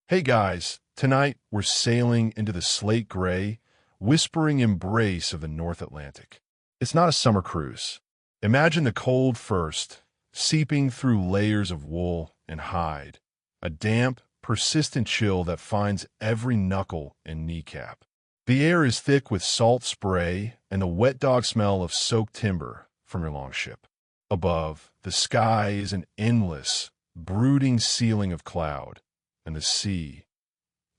Hey guys, tonight we're sailing into the slate gray, whispering embrace of the North Atlantic. It's not a summer cruise. Imagine the cold first, seeping through layers of wool and hide, a damp, persistent chill that finds every knuckle and kneecap. The air is thick with salt spray and the wet dog smell of soaked timber from your longship. Above, the sky is an endless, brooding ceiling of cloud, and the sea.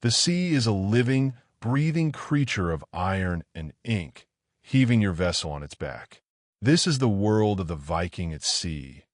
The sea is a living, breathing creature of iron and ink, heaving your vessel on its back. This is the world of the Viking at sea,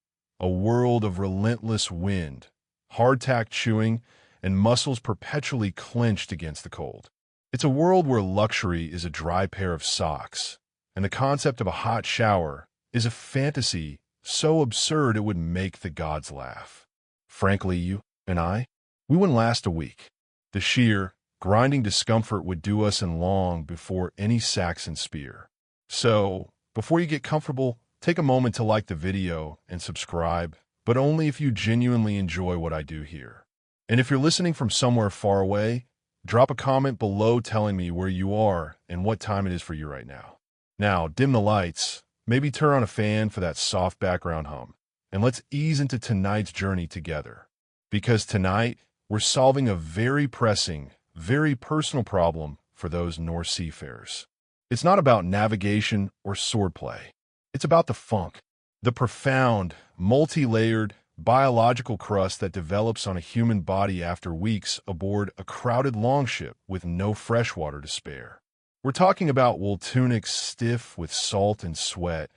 a world of relentless wind, hardtack chewing, and muscles perpetually clenched against the cold. It's a world where luxury is a dry pair of socks, and the concept of a hot shower is a fantasy so absurd it would make the gods laugh. Frankly, you and I, we wouldn't last a week. The sheer, grinding discomfort would do us in long before any Saxon spear. So, before you get comfortable, take a moment to like the video and subscribe, but only if you genuinely enjoy what I do here. And if you're listening from somewhere far away, drop a comment below telling me where you are and what time it is for you right now. Now, dim the lights, maybe turn on a fan for that soft background hum, and let's ease into tonight's journey together. Because tonight, we're solving a very pressing, very personal problem for those Norse seafarers. It's not about navigation or swordplay. It's about the funk, the profound, multi-layered, biological crust that develops on a human body after weeks aboard a crowded longship with no fresh water to spare. We're talking about wool tunics stiff with salt and sweat,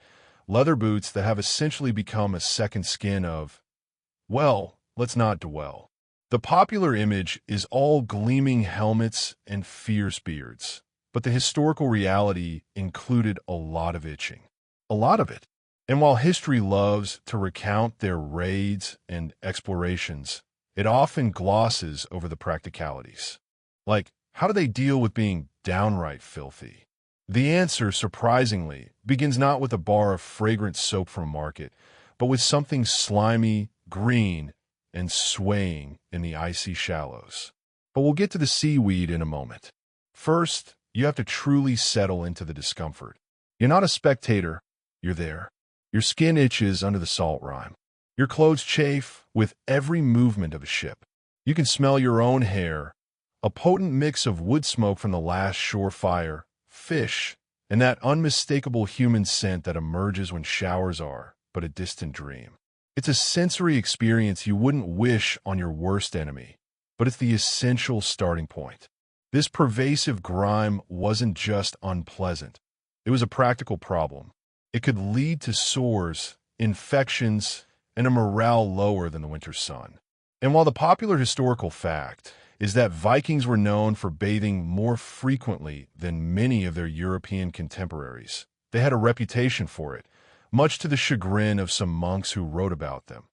leather boots that have essentially become a second skin of, well, let's not dwell. The popular image is all gleaming helmets and fierce beards, but the historical reality included a lot of itching. A lot of it. And while history loves to recount their raids and explorations, it often glosses over the practicalities. Like, how do they deal with being downright filthy? The answer, surprisingly, begins not with a bar of fragrant soap from market, but with something slimy, green, and swaying in the icy shallows. But we'll get to the seaweed in a moment. First, you have to truly settle into the discomfort. You're not a spectator, you're there. Your skin itches under the salt rime. Your clothes chafe with every movement of a ship. You can smell your own hair, a potent mix of wood smoke from the last shore fire, fish, and that unmistakable human scent that emerges when showers are but a distant dream. It's a sensory experience you wouldn't wish on your worst enemy, but it's the essential starting point. This pervasive grime wasn't just unpleasant. It was a practical problem. It could lead to sores, infections, and a morale lower than the winter sun. And while the popular historical fact is that Vikings were known for bathing more frequently than many of their European contemporaries, they had a reputation for it, much to the chagrin of some monks who wrote about them.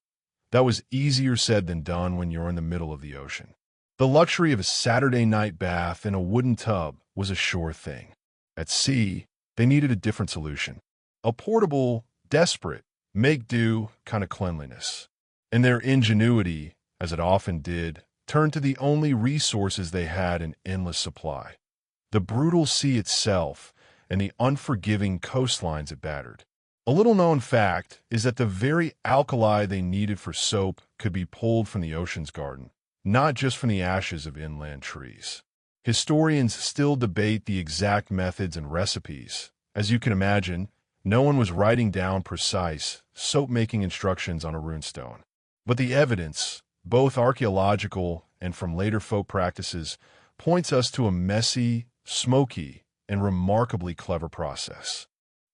That was easier said than done when you're in the middle of the ocean. The luxury of a Saturday night bath in a wooden tub was a sure thing. At sea, they needed a different solution. A portable, desperate, make-do kind of cleanliness. And their ingenuity, as it often did, turned to the only resources they had in endless supply. The brutal sea itself and the unforgiving coastlines it battered. A little-known fact is that the very alkali they needed for soap could be pulled from the ocean's garden, not just from the ashes of inland trees. Historians still debate the exact methods and recipes. As you can imagine, no one was writing down precise soap-making instructions on a runestone. But the evidence, both archaeological and from later folk practices, points us to a messy, smoky, and remarkably clever process.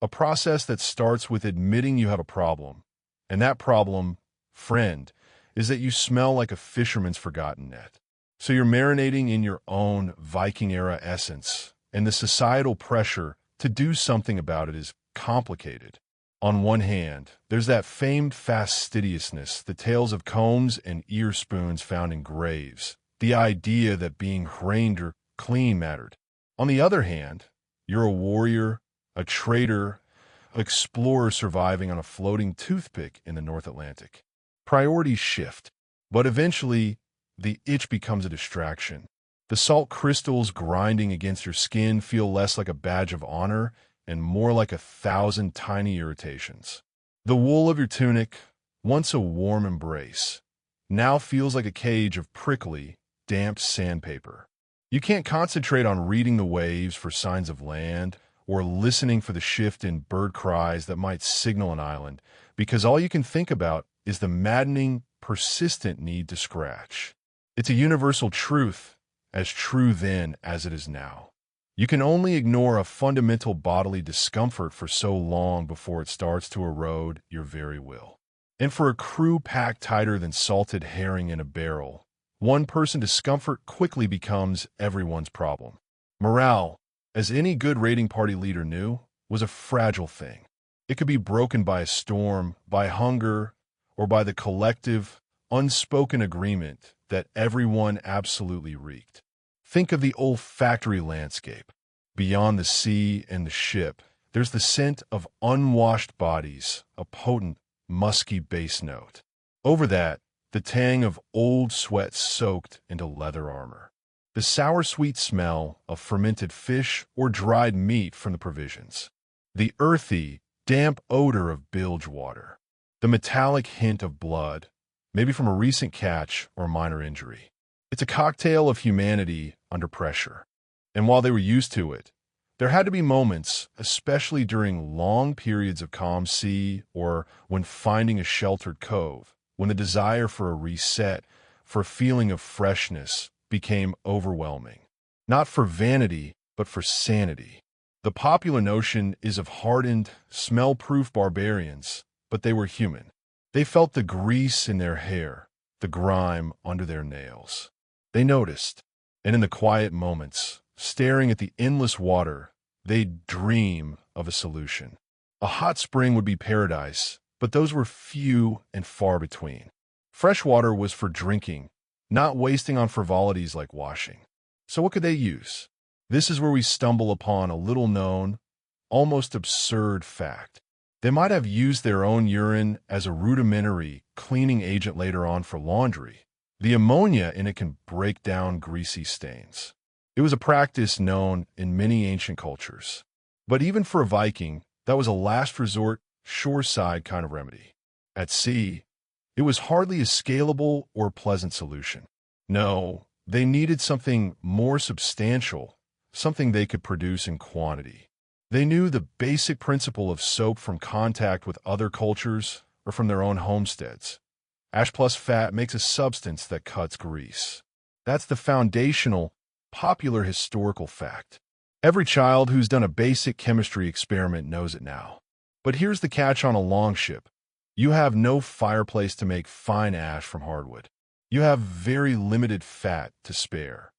A process that starts with admitting you have a problem. And that problem, friend, is that you smell like a fisherman's forgotten net. So you're marinating in your own Viking-era essence, and the societal pressure to do something about it is complicated. On one hand, there's that famed fastidiousness, the tales of combs and ear spoons found in graves, the idea that being drained or clean mattered. On the other hand, you're a warrior, a trader, an explorer surviving on a floating toothpick in the North Atlantic. Priorities shift, but eventually, the itch becomes a distraction. The salt crystals grinding against your skin feel less like a badge of honor and more like 1,000 tiny irritations. The wool of your tunic, once a warm embrace, now feels like a cage of prickly, damp sandpaper. You can't concentrate on reading the waves for signs of land or listening for the shift in bird cries that might signal an island, because all you can think about is the maddening, persistent need to scratch. It's a universal truth, as true then as it is now. You can only ignore a fundamental bodily discomfort for so long before it starts to erode your very will. And for a crew packed tighter than salted herring in a barrel, one person's discomfort quickly becomes everyone's problem. Morale, as any good raiding party leader knew, was a fragile thing. It could be broken by a storm, by hunger, or by the collective, unspoken agreement that everyone absolutely reeked. Think of the olfactory landscape. Beyond the sea and the ship, there's the scent of unwashed bodies, a potent, musky bass note. Over that, the tang of old sweat soaked into leather armor. The sour-sweet smell of fermented fish or dried meat from the provisions. The earthy, damp odor of bilge water. The metallic hint of blood, maybe from a recent catch or minor injury. It's a cocktail of humanity under pressure. And while they were used to it, there had to be moments, especially during long periods of calm sea or when finding a sheltered cove, when the desire for a reset, for a feeling of freshness, became overwhelming. Not for vanity, but for sanity. The popular notion is of hardened, smell-proof barbarians, but they were human. They felt the grease in their hair, the grime under their nails. They noticed, and in the quiet moments, staring at the endless water, they'd dream of a solution. A hot spring would be paradise, but those were few and far between. Fresh water was for drinking, not wasting on frivolities like washing. So what could they use? This is where we stumble upon a little-known, almost absurd fact. They might have used their own urine as a rudimentary cleaning agent later on for laundry. The ammonia in it can break down greasy stains. It was a practice known in many ancient cultures. But even for a Viking, that was a last resort, shoreside kind of remedy. At sea, it was hardly a scalable or pleasant solution. No, they needed something more substantial, something they could produce in quantity. They knew the basic principle of soap from contact with other cultures or from their own homesteads. Ash plus fat makes a substance that cuts grease. That's the foundational, popular historical fact. Every child who's done a basic chemistry experiment knows it now. But here's the catch on a longship. You have no fireplace to make fine ash from hardwood. You have very limited fat to spare.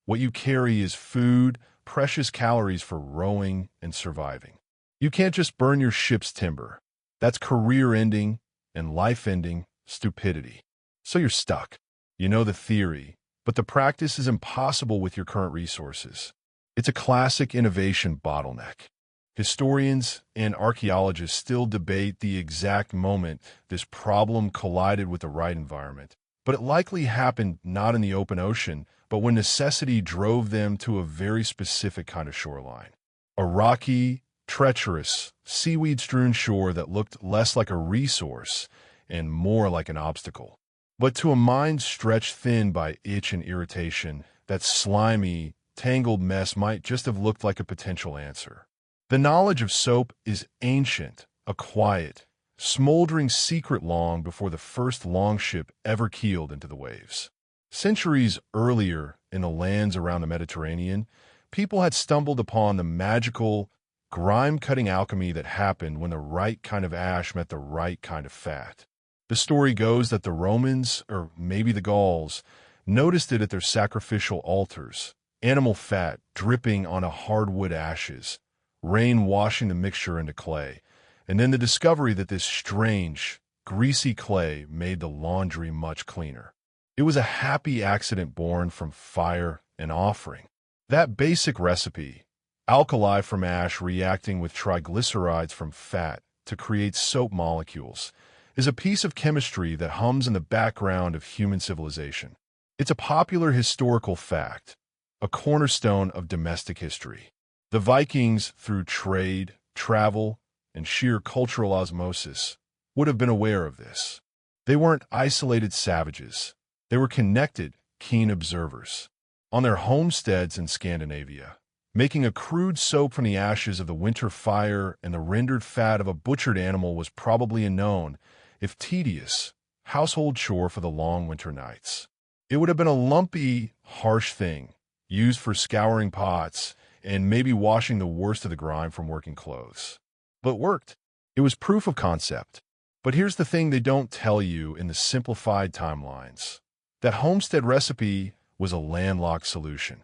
What you carry is food, precious calories for rowing and surviving. You can't just burn your ship's timber. That's career-ending and life-ending stupidity. So you're stuck. You know the theory, but the practice is impossible with your current resources. It's a classic innovation bottleneck. Historians and archaeologists still debate the exact moment this problem collided with the right environment, but it likely happened not in the open ocean, but when necessity drove them to a very specific kind of shoreline. A rocky, treacherous, seaweed-strewn shore that looked less like a resource and more like an obstacle. But to a mind stretched thin by itch and irritation, that slimy, tangled mess might just have looked like a potential answer. The knowledge of soap is ancient, a quiet, smoldering secret long before the first longship ever keeled into the waves. Centuries earlier, in the lands around the Mediterranean, people had stumbled upon the magical, grime-cutting alchemy that happened when the right kind of ash met the right kind of fat. The story goes that the Romans, or maybe the Gauls, noticed it at their sacrificial altars, animal fat dripping on a hardwood ashes, rain washing the mixture into clay, and then the discovery that this strange, greasy clay made the laundry much cleaner. It was a happy accident born from fire and offering. That basic recipe, alkali from ash reacting with triglycerides from fat to create soap molecules, is a piece of chemistry that hums in the background of human civilization. It's a popular historical fact, a cornerstone of domestic history. The Vikings, through trade, travel, and sheer cultural osmosis, would have been aware of this. They weren't isolated savages. They were connected, keen observers. On their homesteads in Scandinavia, making a crude soap from the ashes of the winter fire and the rendered fat of a butchered animal was probably a known, if tedious, household chore for the long winter nights. It would have been a lumpy, harsh thing, used for scouring pots and maybe washing the worst of the grime from working clothes. But it worked. It was proof of concept. But here's the thing they don't tell you in the simplified timelines. That homestead recipe was a landlocked solution.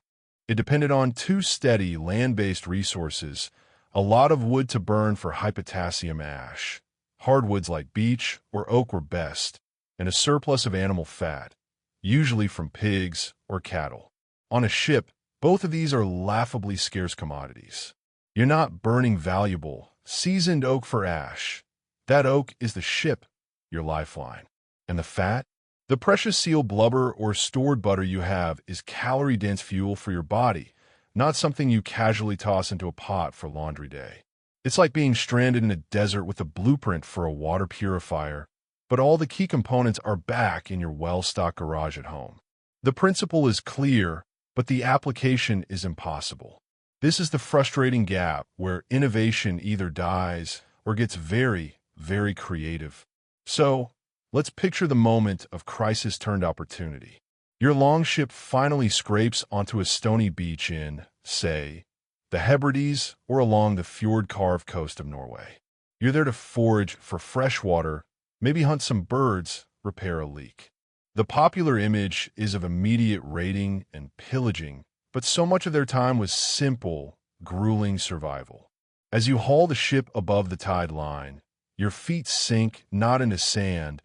It depended on two steady land-based resources, a lot of wood to burn for high potassium ash. Hardwoods like beech or oak were best, and a surplus of animal fat, usually from pigs or cattle. On a ship, both of these are laughably scarce commodities. You're not burning valuable, seasoned oak for ash. That oak is the ship, your lifeline. And the fat? The precious seal blubber or stored butter you have is calorie-dense fuel for your body, not something you casually toss into a pot for laundry day. It's like being stranded in a desert with a blueprint for a water purifier, but all the key components are back in your well-stocked garage at home. The principle is clear, but the application is impossible. This is the frustrating gap where innovation either dies or gets very, very creative. So, let's picture the moment of crisis turned opportunity. Your longship finally scrapes onto a stony beach in, say, the Hebrides or along the fjord-carved coast of Norway. You're there to forage for fresh water, maybe hunt some birds, repair a leak. The popular image is of immediate raiding and pillaging, but so much of their time was simple, grueling survival. As you haul the ship above the tide line, your feet sink not into sand,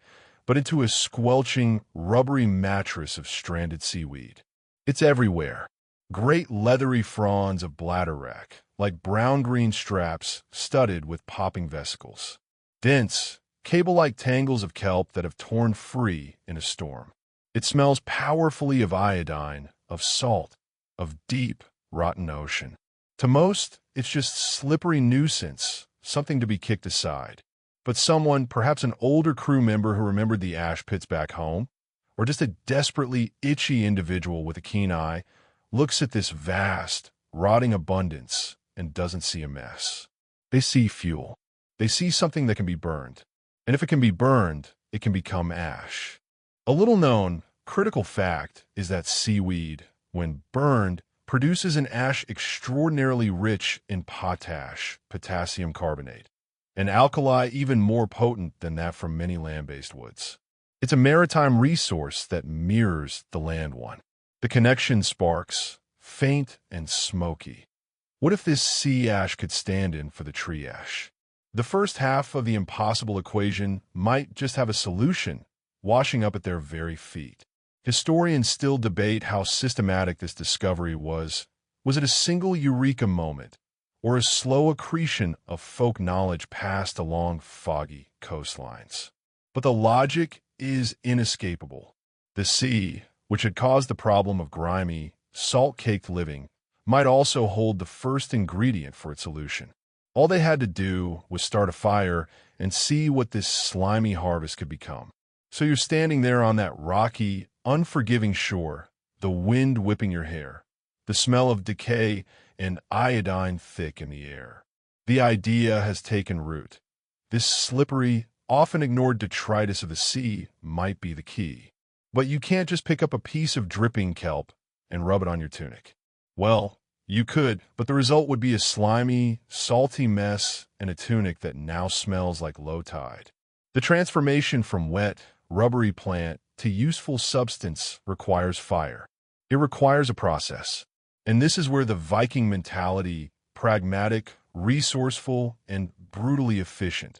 but into a squelching, rubbery mattress of stranded seaweed. It's everywhere. Great leathery fronds of bladderwrack, like brown-green straps studded with popping vesicles. Dense, cable-like tangles of kelp that have torn free in a storm. It smells powerfully of iodine, of salt, of deep, rotten ocean. To most, it's just slippery nuisance, something to be kicked aside. But someone, perhaps an older crew member who remembered the ash pits back home, or just a desperately itchy individual with a keen eye, looks at this vast, rotting abundance and doesn't see a mess. They see fuel. They see something that can be burned. And if it can be burned, it can become ash. A little-known, critical fact is that seaweed, when burned, produces an ash extraordinarily rich in potash, potassium carbonate, an alkali even more potent than that from many land-based woods. It's a maritime resource that mirrors the land one. The connection sparks, faint and smoky. What if this sea ash could stand in for the tree ash? The first half of the impossible equation might just have a solution, washing up at their very feet. Historians still debate how systematic this discovery was. Was it a single eureka moment, or a slow accretion of folk knowledge passed along foggy coastlines? But the logic is inescapable. The sea, which had caused the problem of grimy, salt-caked living, might also hold the first ingredient for its solution. All they had to do was start a fire and see what this slimy harvest could become. So you're standing there on that rocky, unforgiving shore, the wind whipping your hair, the smell of decay and iodine thick in the air. The idea has taken root. This slippery, often ignored detritus of the sea might be the key. But you can't just pick up a piece of dripping kelp and rub it on your tunic. Well, you could, but the result would be a slimy, salty mess and a tunic that now smells like low tide. The transformation from wet, rubbery plant to useful substance requires fire. It requires a process. And this is where the Viking mentality, pragmatic, resourceful, and brutally efficient,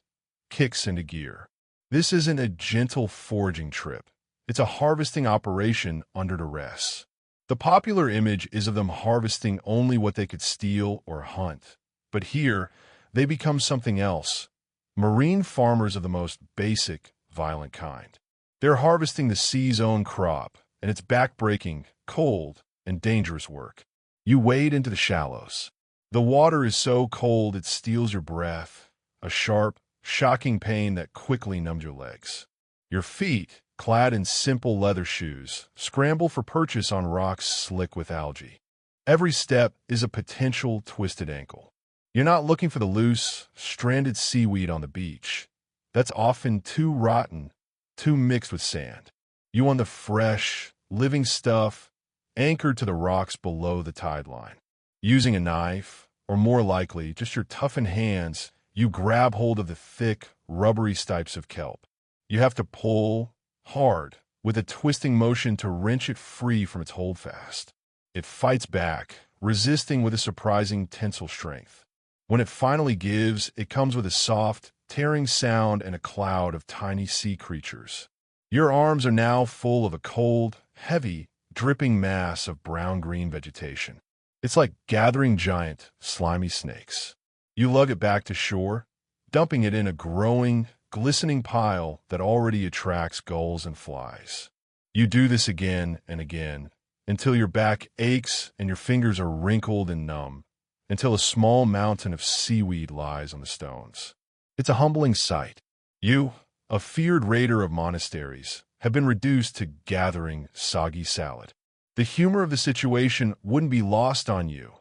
kicks into gear. This isn't a gentle foraging trip. It's a harvesting operation under duress. The popular image is of them harvesting only what they could steal or hunt. But here, they become something else. Marine farmers of the most basic, violent kind. They're harvesting the sea's own crop, and it's back-breaking, cold, and dangerous work. You wade into the shallows. The water is so cold it steals your breath, a sharp, shocking pain that quickly numbs your legs. Your feet, clad in simple leather shoes, scramble for purchase on rocks slick with algae. Every step is a potential twisted ankle. You're not looking for the loose, stranded seaweed on the beach. That's often too rotten, too mixed with sand. You want the fresh, living stuff anchored to the rocks below the tide line. Using a knife, or more likely, just your toughened hands, you grab hold of the thick, rubbery stipes of kelp. You have to pull hard, with a twisting motion to wrench it free from its holdfast. It fights back, resisting with a surprising tensile strength. When it finally gives, it comes with a soft, tearing sound and a cloud of tiny sea creatures. Your arms are now full of a cold, heavy, dripping mass of brown-green vegetation. It's like gathering giant, slimy snakes. You lug it back to shore, dumping it in a growing, glistening pile that already attracts gulls and flies. You do this again and again, until your back aches and your fingers are wrinkled and numb, until a small mountain of seaweed lies on the stones. It's a humbling sight. You, a feared raider of monasteries, have been reduced to gathering soggy salad. The humor of the situation wouldn't be lost on you.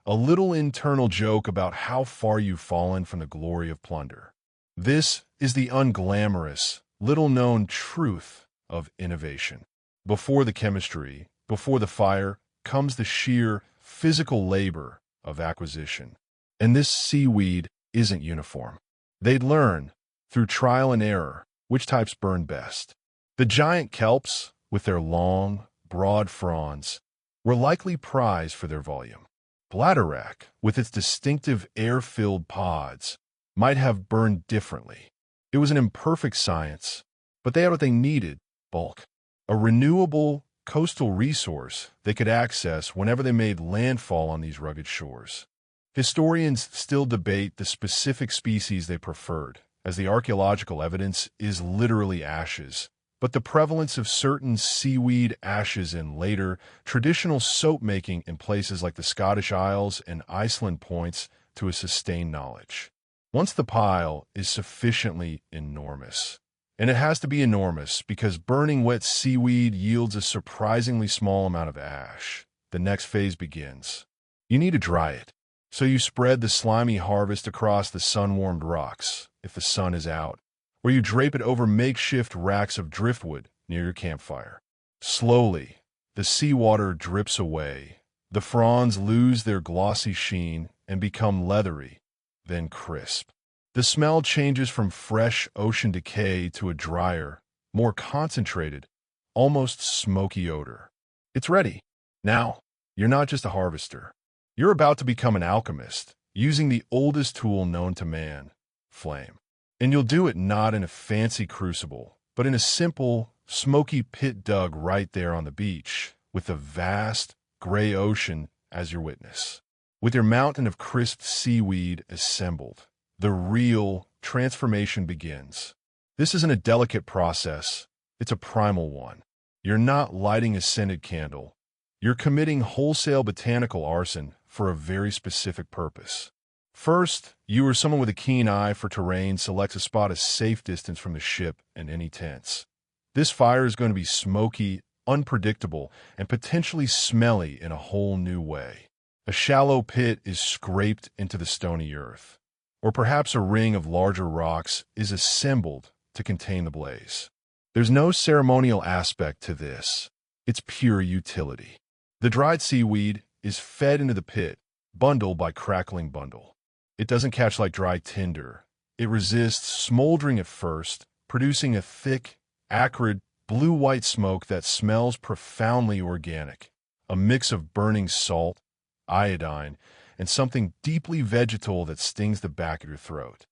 A little internal joke about how far you've fallen from the glory of plunder. This is the unglamorous, little-known truth of innovation. Before the chemistry, before the fire, comes the sheer physical labor of acquisition. And this seaweed isn't uniform. They'd learn, through trial and error, which types burn best. The giant kelps, with their long, broad fronds, were likely prized for their volume. Bladderwrack, with its distinctive air-filled pods, might have burned differently. It was an imperfect science, but they had what they needed: bulk. A renewable, coastal resource they could access whenever they made landfall on these rugged shores. Historians still debate the specific species they preferred, as the archaeological evidence is literally ashes, but the prevalence of certain seaweed ashes in later, traditional soap-making in places like the Scottish Isles and Iceland points to a sustained knowledge. Once the pile is sufficiently enormous, and it has to be enormous because burning wet seaweed yields a surprisingly small amount of ash, the next phase begins. You need to dry it, so you spread the slimy harvest across the sun-warmed rocks, if the sun is out, or you drape it over makeshift racks of driftwood near your campfire. Slowly, the seawater drips away. The fronds lose their glossy sheen and become leathery, then crisp. The smell changes from fresh ocean decay to a drier, more concentrated, almost smoky odor. It's ready. Now, you're not just a harvester. You're about to become an alchemist, using the oldest tool known to man, flame. And you'll do it not in a fancy crucible, but in a simple, smoky pit dug right there on the beach, with the vast, gray ocean as your witness. With your mountain of crisp seaweed assembled, the real transformation begins. This isn't a delicate process, it's a primal one. You're not lighting a scented candle. You're committing wholesale botanical arson for a very specific purpose. First, you or someone with a keen eye for terrain selects a spot a safe distance from the ship and any tents. This fire is going to be smoky, unpredictable, and potentially smelly in a whole new way. A shallow pit is scraped into the stony earth, or perhaps a ring of larger rocks is assembled to contain the blaze. There's no ceremonial aspect to this. It's pure utility. The dried seaweed is fed into the pit, bundle by crackling bundle. It doesn't catch like dry tinder. It resists smoldering at first, producing a thick, acrid, blue-white smoke that smells profoundly organic, a mix of burning salt, iodine, and something deeply vegetal that stings the back of your throat.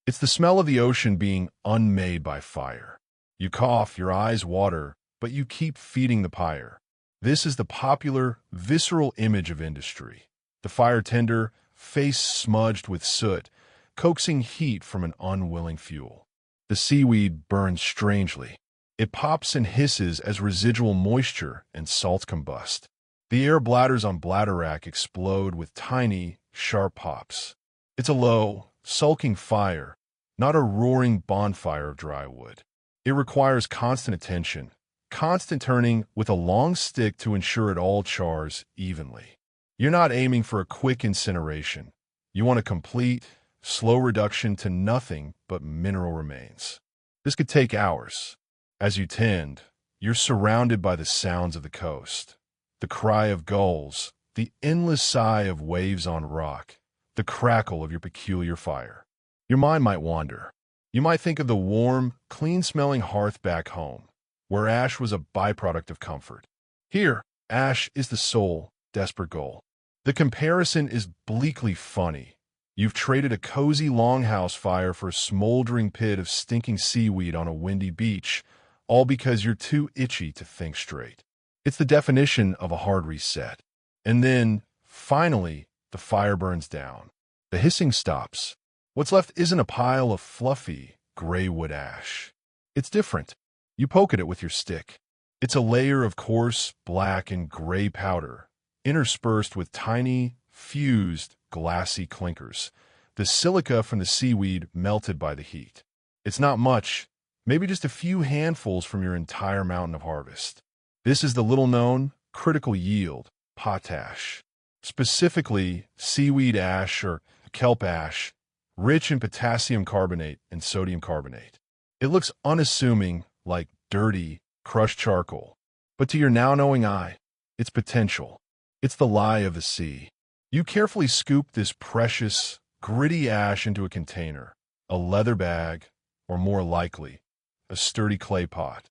It's the smell of the ocean being unmade by fire. You cough, your eyes water, but you keep feeding the pyre. This is the popular, visceral image of industry. The fire tender, face smudged with soot, coaxing heat from an unwilling fuel. The seaweed burns strangely. It pops and hisses as residual moisture and salts combust. The air bladders on bladderwrack explode with tiny, sharp pops. It's a low, sulking fire, not a roaring bonfire of dry wood. It requires constant attention, constant turning with a long stick to ensure it all chars evenly. You're not aiming for a quick incineration. You want a complete, slow reduction to nothing but mineral remains. This could take hours. As you tend, you're surrounded by the sounds of the coast. The cry of gulls, the endless sigh of waves on rock, the crackle of your peculiar fire. Your mind might wander. You might think of the warm, clean-smelling hearth back home, where ash was a byproduct of comfort. Here, ash is the sole, desperate goal. The comparison is bleakly funny. You've traded a cozy longhouse fire for a smoldering pit of stinking seaweed on a windy beach, all because you're too itchy to think straight. It's the definition of a hard reset. And then, finally, the fire burns down. The hissing stops. What's left isn't a pile of fluffy, gray wood ash. It's different. You poke at it with your stick. It's a layer of coarse, black, and gray powder, interspersed with tiny, fused, glassy clinkers, the silica from the seaweed melted by the heat. It's not much, maybe just a few handfuls from your entire mountain of harvest. This is the little-known, critical yield, potash. Specifically, seaweed ash or kelp ash, rich in potassium carbonate and sodium carbonate. It looks unassuming, like dirty, crushed charcoal. But to your now-knowing eye, it's potential. It's the lie of the sea. You carefully scoop this precious, gritty ash into a container, a leather bag, or more likely, a sturdy clay pot.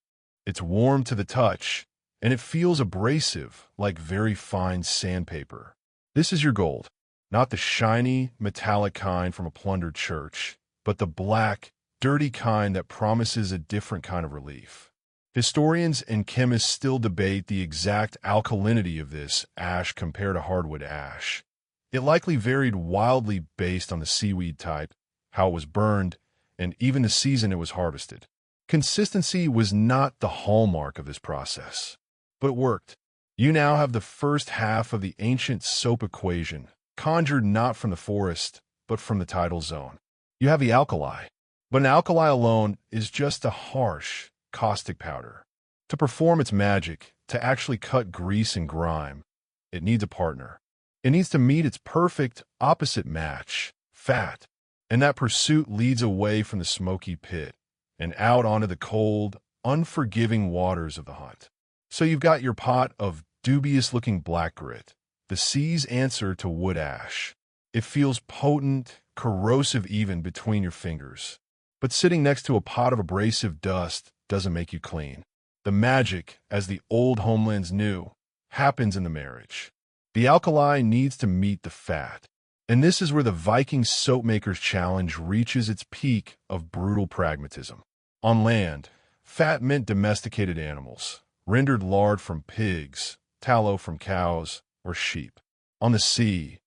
It's warm to the touch, and it feels abrasive, like very fine sandpaper. This is your gold, not the shiny, metallic kind from a plundered church, but the black, dirty kind that promises a different kind of relief. Historians and chemists still debate the exact alkalinity of this ash compared to hardwood ash. It likely varied wildly based on the seaweed type, how it was burned, and even the season it was harvested. Consistency was not the hallmark of this process, but it worked. You now have the first half of the ancient soap equation, conjured not from the forest, but from the tidal zone. You have the alkali, but an alkali alone is just a harsh, caustic powder. To perform its magic, to actually cut grease and grime, it needs a partner. It needs to meet its perfect opposite match, fat, and that pursuit leads away from the smoky pit and out onto the cold, unforgiving waters of the hunt. So you've got your pot of dubious-looking black grit, the sea's answer to wood ash. It feels potent, corrosive even between your fingers. But sitting next to a pot of abrasive dust doesn't make you clean. The magic, as the old homelands knew, happens in the marriage. The alkali needs to meet the fat. And this is where the Viking soapmaker's challenge reaches its peak of brutal pragmatism. On land, fat meant domesticated animals, rendered lard from pigs, tallow from cows, or sheep. On the sea,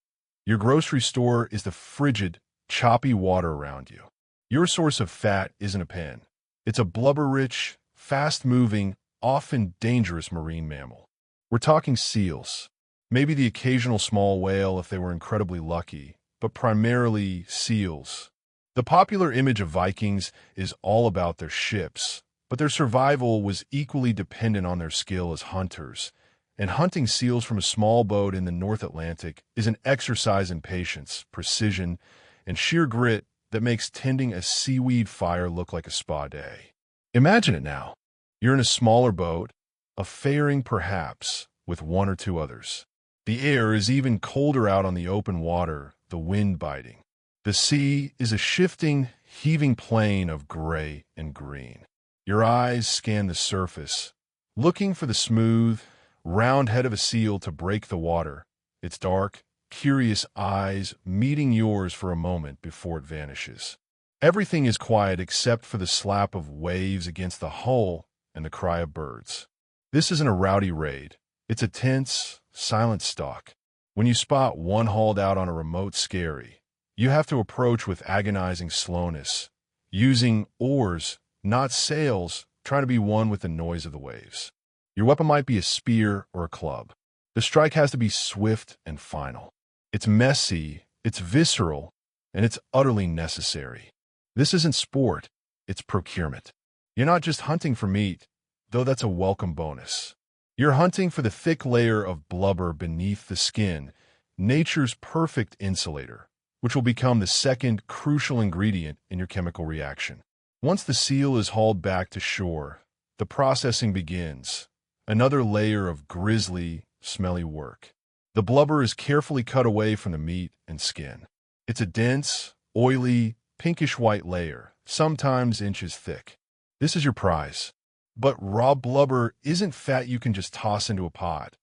your grocery store is the frigid, choppy water around you. Your source of fat isn't a pen. It's a blubber-rich, fast-moving, often dangerous marine mammal. We're talking seals. Maybe the occasional small whale if they were incredibly lucky, but primarily seals. The popular image of Vikings is all about their ships, but their survival was equally dependent on their skill as hunters, and hunting seals from a small boat in the North Atlantic is an exercise in patience, precision, and sheer grit that makes tending a seaweed fire look like a spa day. Imagine it now. You're in a smaller boat, a fairing perhaps, with one or two others. The air is even colder out on the open water, the wind biting. The sea is a shifting, heaving plain of gray and green. Your eyes scan the surface, looking for the smooth, round head of a seal to break the water, its dark, curious eyes meeting yours for a moment before it vanishes. Everything is quiet except for the slap of waves against the hull and the cry of birds. This isn't a rowdy raid. It's a tense, silent stalk. When you spot one hauled out on a remote skerry, you have to approach with agonizing slowness, using oars, not sails, trying to be one with the noise of the waves. Your weapon might be a spear or a club. The strike has to be swift and final. It's messy, it's visceral, and it's utterly necessary. This isn't sport, it's procurement. You're not just hunting for meat, though that's a welcome bonus. You're hunting for the thick layer of blubber beneath the skin, nature's perfect insulator, which will become the second crucial ingredient in your chemical reaction. Once the seal is hauled back to shore, the processing begins, another layer of grisly, smelly work. The blubber is carefully cut away from the meat and skin. It's a dense, oily, pinkish-white layer, sometimes inches thick. This is your prize. But raw blubber isn't fat you can just toss into a pot.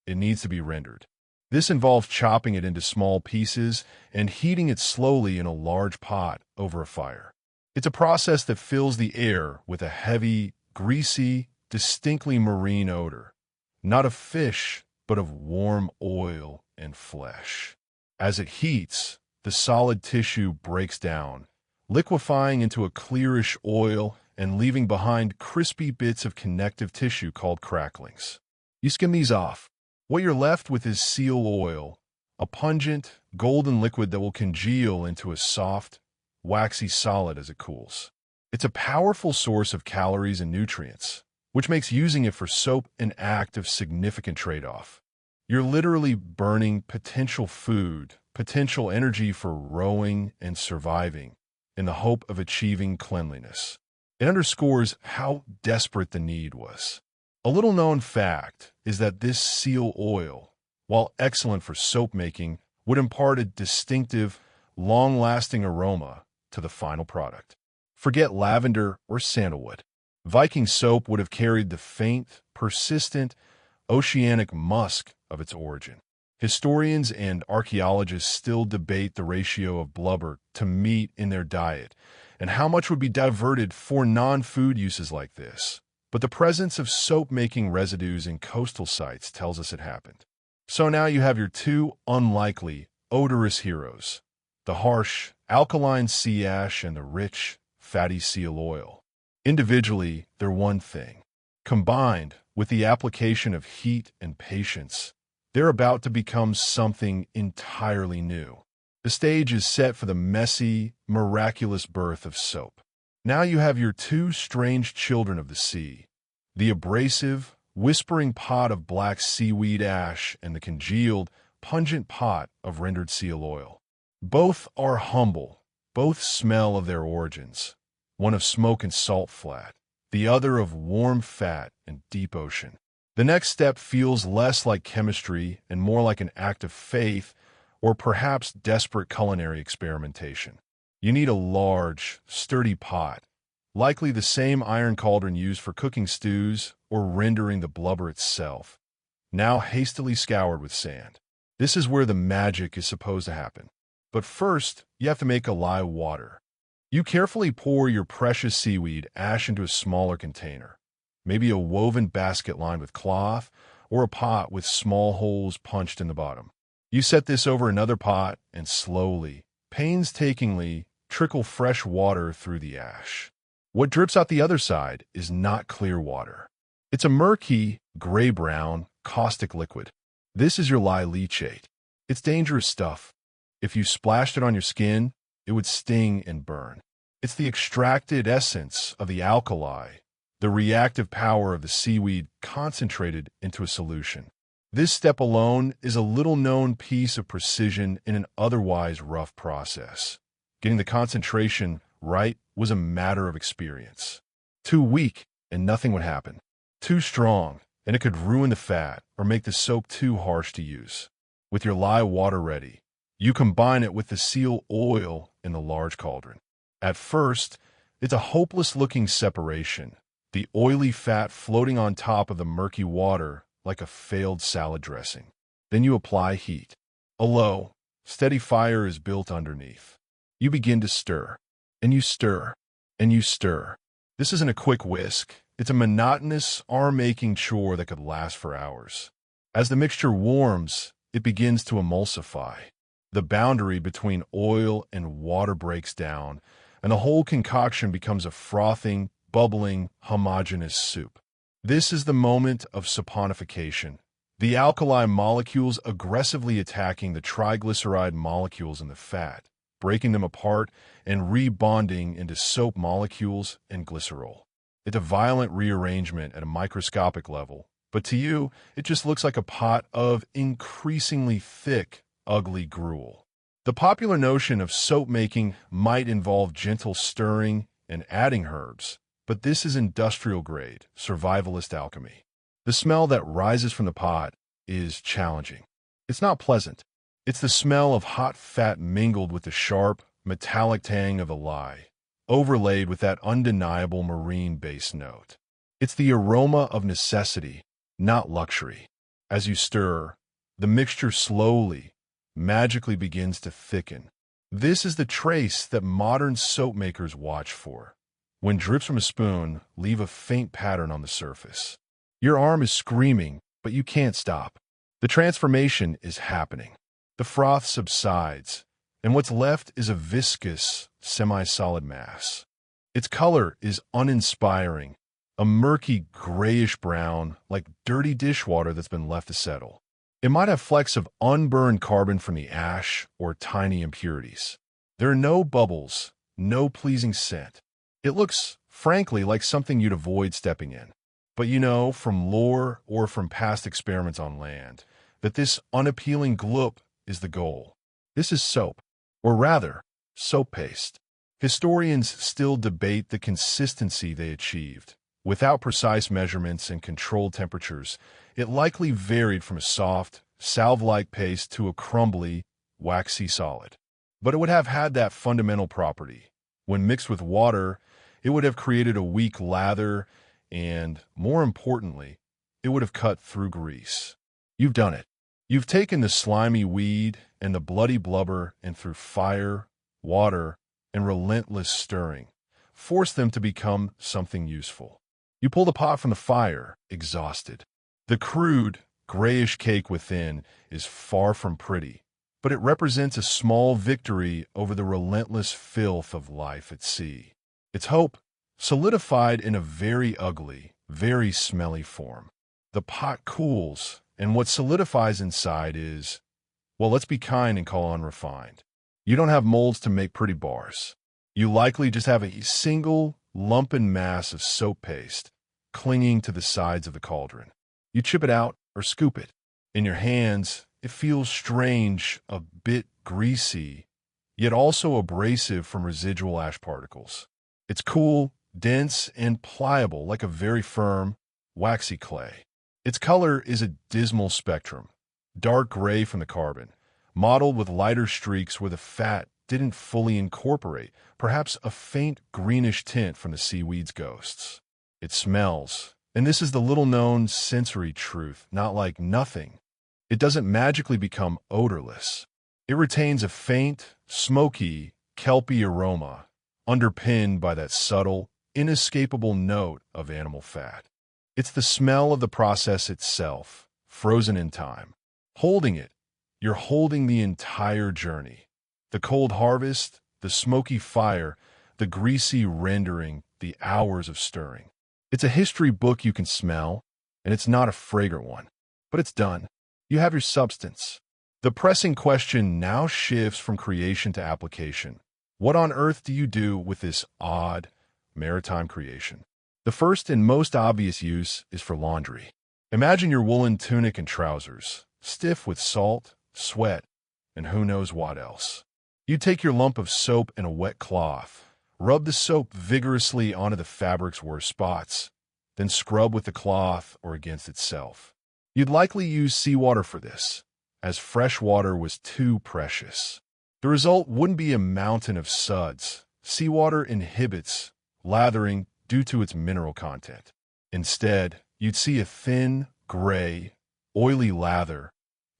It needs to be rendered. This involves chopping it into small pieces and heating it slowly in a large pot over a fire. It's a process that fills the air with a heavy, greasy, distinctly marine odor, not of fish, but of warm oil and flesh. As it heats, the solid tissue breaks down, liquefying into a clearish oil and leaving behind crispy bits of connective tissue called cracklings. You skim these off. What you're left with is seal oil, a pungent, golden liquid that will congeal into a soft, waxy solid as it cools. It's a powerful source of calories and nutrients, which makes using it for soap an act of significant trade-off. You're literally burning potential food, potential energy for rowing and surviving, in the hope of achieving cleanliness. It underscores how desperate the need was. A little-known fact is that this seal oil, while excellent for soap making, would impart a distinctive, long-lasting aroma to the final product. Forget lavender or sandalwood. Viking soap would have carried the faint, persistent, oceanic musk of its origin. Historians and archaeologists still debate the ratio of blubber to meat in their diet and how much would be diverted for non-food uses like this. But the presence of soap-making residues in coastal sites tells us it happened. So now you have your two unlikely, odorous heroes, the harsh, alkaline sea ash and the rich, fatty seal oil. Individually, they're one thing. Combined, with the application of heat and patience, they're about to become something entirely new. The stage is set for the messy, miraculous birth of soap. Now you have your two strange children of the sea, the abrasive, whispering pot of black seaweed ash and the congealed, pungent pot of rendered seal oil. Both are humble, both smell of their origins, one of smoke and salt flat, the other of warm fat and deep ocean. The next step feels less like chemistry and more like an act of faith or perhaps desperate culinary experimentation. You need a large, sturdy pot, likely the same iron cauldron used for cooking stews or rendering the blubber itself, now hastily scoured with sand. This is where the magic is supposed to happen. But first, you have to make a lye water. You carefully pour your precious seaweed ash into a smaller container, maybe a woven basket lined with cloth or a pot with small holes punched in the bottom. You set this over another pot and slowly, painstakingly, trickle fresh water through the ash. What drips out the other side is not clear water. It's a murky, gray-brown, caustic liquid. This is your lye leachate. It's dangerous stuff. If you splashed it on your skin, it would sting and burn. It's the extracted essence of the alkali, the reactive power of the seaweed concentrated into a solution. This step alone is a little-known piece of precision in an otherwise rough process. Getting the concentration right was a matter of experience. Too weak, and nothing would happen. Too strong, and it could ruin the fat or make the soap too harsh to use. With your lye water ready, you combine it with the seal oil in the large cauldron. At first, it's a hopeless-looking separation, the oily fat floating on top of the murky water like a failed salad dressing. Then you apply heat. A low, steady fire is built underneath. You begin to stir, and you stir, and you stir. This isn't a quick whisk. It's a monotonous, arm-aching chore that could last for hours. As the mixture warms, it begins to emulsify. The boundary between oil and water breaks down, and the whole concoction becomes a frothing, bubbling, homogeneous soup. This is the moment of saponification, the alkali molecules aggressively attacking the triglyceride molecules in the fat, breaking them apart and rebonding into soap molecules and glycerol. It's a violent rearrangement at a microscopic level, but to you, it just looks like a pot of increasingly thick, ugly gruel. The popular notion of soap making might involve gentle stirring and adding herbs, but this is industrial-grade, survivalist alchemy. The smell that rises from the pot is challenging. It's not pleasant. It's the smell of hot fat mingled with the sharp, metallic tang of the lye, overlaid with that undeniable marine base note. It's the aroma of necessity, not luxury. As you stir, the mixture slowly, magically begins to thicken. This is the trace that modern soap makers watch for. When drips from a spoon leave a faint pattern on the surface. Your arm is screaming, but you can't stop. The transformation is happening. The froth subsides, and what's left is a viscous, semi-solid mass. Its color is uninspiring, a murky grayish-brown, like dirty dishwater that's been left to settle. It might have flecks of unburned carbon from the ash or tiny impurities. There are no bubbles, no pleasing scent. It looks, frankly, like something you'd avoid stepping in. But you know, from lore or from past experiments on land, that this unappealing gloop is the goal. This is soap, or rather, soap paste. Historians still debate the consistency they achieved. Without precise measurements and controlled temperatures, it likely varied from a soft, salve-like paste to a crumbly, waxy solid. But it would have had that fundamental property. When mixed with water, it would have created a weak lather and, more importantly, it would have cut through grease. You've done it. You've taken the slimy weed and the bloody blubber and through fire, water, and relentless stirring, forced them to become something useful. You pull the pot from the fire, exhausted. The crude, grayish cake within is far from pretty, but it represents a small victory over the relentless filth of life at sea. Its hope, solidified in a very ugly, very smelly form. The pot cools, and what solidifies inside is, well, let's be kind and call unrefined. You don't have molds to make pretty bars. You likely just have a single, lumpen mass of soap paste clinging to the sides of the cauldron. You chip it out or scoop it. In your hands, it feels strange, a bit greasy, yet also abrasive from residual ash particles. It's cool, dense, and pliable like a very firm, waxy clay. Its color is a dismal spectrum, dark gray from the carbon, mottled with lighter streaks where the fat didn't fully incorporate, perhaps a faint greenish tint from the seaweed's ghosts. It smells, and this is the little-known sensory truth, not like nothing. It doesn't magically become odorless. It retains a faint, smoky, kelpy aroma, underpinned by that subtle, inescapable note of animal fat. It's the smell of the process itself, frozen in time. Holding it, you're holding the entire journey. The cold harvest, the smoky fire, the greasy rendering, the hours of stirring. It's a history book you can smell, and it's not a fragrant one. But it's done. You have your substance. The pressing question now shifts from creation to application. What on earth do you do with this odd, maritime creation? The first and most obvious use is for laundry. Imagine your woolen tunic and trousers, stiff with salt, sweat, and who knows what else. You take your lump of soap and a wet cloth, rub the soap vigorously onto the fabric's worst spots, then scrub with the cloth or against itself. You'd likely use seawater for this, as fresh water was too precious. The result wouldn't be a mountain of suds. Seawater inhibits lathering due to its mineral content. Instead, you'd see a thin, gray, oily lather,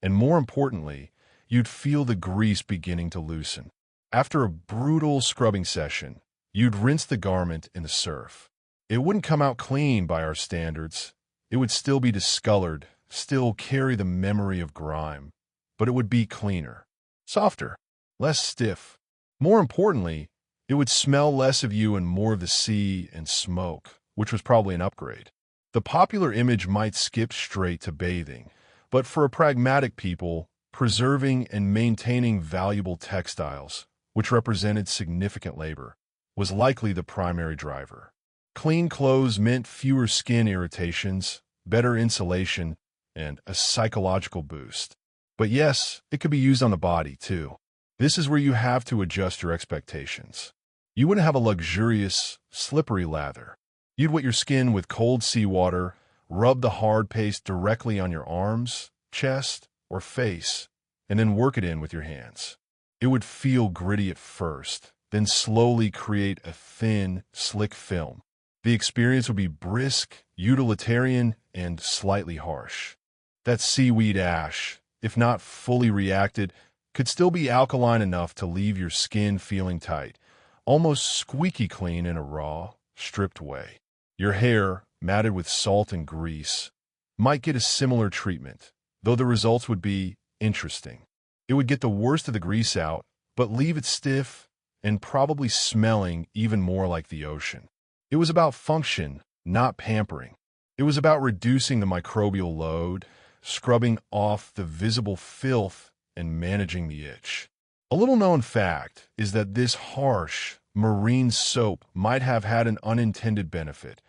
and more importantly, you'd feel the grease beginning to loosen. After a brutal scrubbing session, you'd rinse the garment in the surf. It wouldn't come out clean by our standards. It would still be discolored, still carry the memory of grime, but it would be cleaner, softer, less stiff. More importantly, It would smell less of you and more of the sea and smoke, which was probably an upgrade. The popular image might skip straight to bathing, but for a pragmatic people, preserving and maintaining valuable textiles, which represented significant labor, was likely the primary driver. Clean clothes meant fewer skin irritations, better insulation, and a psychological boost. But yes, it could be used on the body, too. This is where you have to adjust your expectations. You wouldn't have a luxurious, slippery lather. You'd wet your skin with cold seawater, rub the hard paste directly on your arms, chest, or face, and then work it in with your hands. It would feel gritty at first, then slowly create a thin, slick film. The experience would be brisk, utilitarian, and slightly harsh. That seaweed ash, if not fully reacted, could still be alkaline enough to leave your skin feeling tight, almost squeaky clean in a raw, stripped way. Your hair, matted with salt and grease, might get a similar treatment, though the results would be interesting. It would get the worst of the grease out, but leave it stiff and probably smelling even more like the ocean. It was about function, not pampering. It was about reducing the microbial load, scrubbing off the visible filth, and managing the itch. A little-known fact is that this harsh, marine soap might have had an unintended benefit.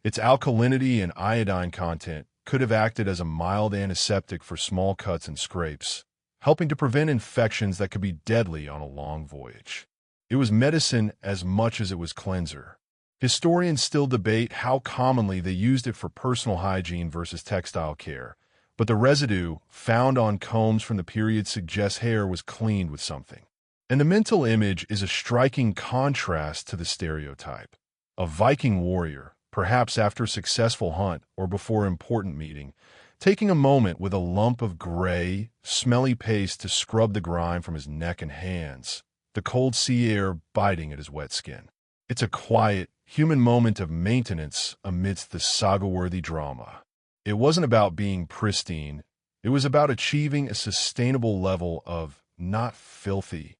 Its alkalinity and iodine content could have acted as a mild antiseptic for small cuts and scrapes, helping to prevent infections that could be deadly on a long voyage. It was medicine as much as it was cleanser. Historians still debate how commonly they used it for personal hygiene versus textile care, but the residue found on combs from the period suggests hair was cleaned with something. And the mental image is a striking contrast to the stereotype. A Viking warrior, perhaps after a successful hunt or before an important meeting, taking a moment with a lump of gray, smelly paste to scrub the grime from his neck and hands, the cold sea air biting at his wet skin. It's a quiet, human moment of maintenance amidst the saga-worthy drama. It wasn't about being pristine. It was about achieving a sustainable level of not filthy.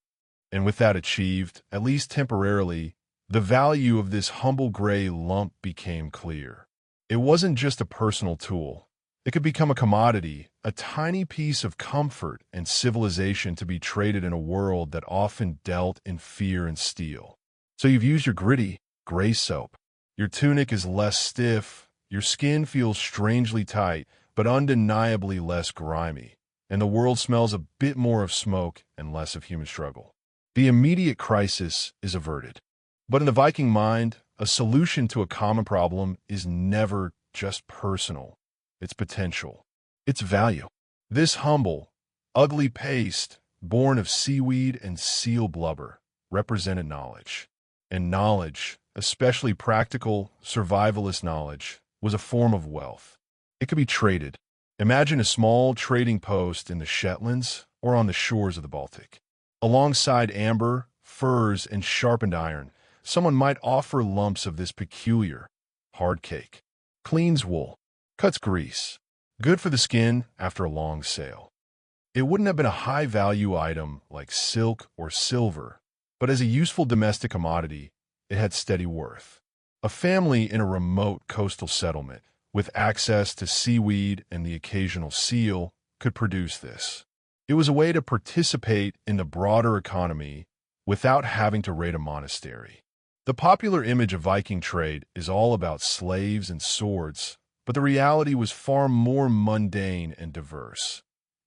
And with that achieved, at least temporarily, the value of this humble gray lump became clear. It wasn't just a personal tool. It could become a commodity, a tiny piece of comfort and civilization to be traded in a world that often dealt in fear and steel. So you've used your gritty, gray soap. Your tunic is less stiff, your skin feels strangely tight, but undeniably less grimy, and the world smells a bit more of smoke and less of human struggle. The immediate crisis is averted. But in the Viking mind, a solution to a common problem is never just personal. It's potential. It's value. This humble, ugly paste, born of seaweed and seal blubber, represented knowledge. And knowledge, especially practical, survivalist knowledge, was a form of wealth. It could be traded. Imagine a small trading post in the Shetlands or on the shores of the Baltic. Alongside amber, furs, and sharpened iron, someone might offer lumps of this peculiar, hard cake. Cleans wool, cuts grease, good for the skin after a long sail. It wouldn't have been a high-value item like silk or silver, but as a useful domestic commodity, it had steady worth. A family in a remote coastal settlement, with access to seaweed and the occasional seal, could produce this. It was a way to participate in the broader economy without having to raid a monastery. The popular image of Viking trade is all about slaves and swords, but the reality was far more mundane and diverse.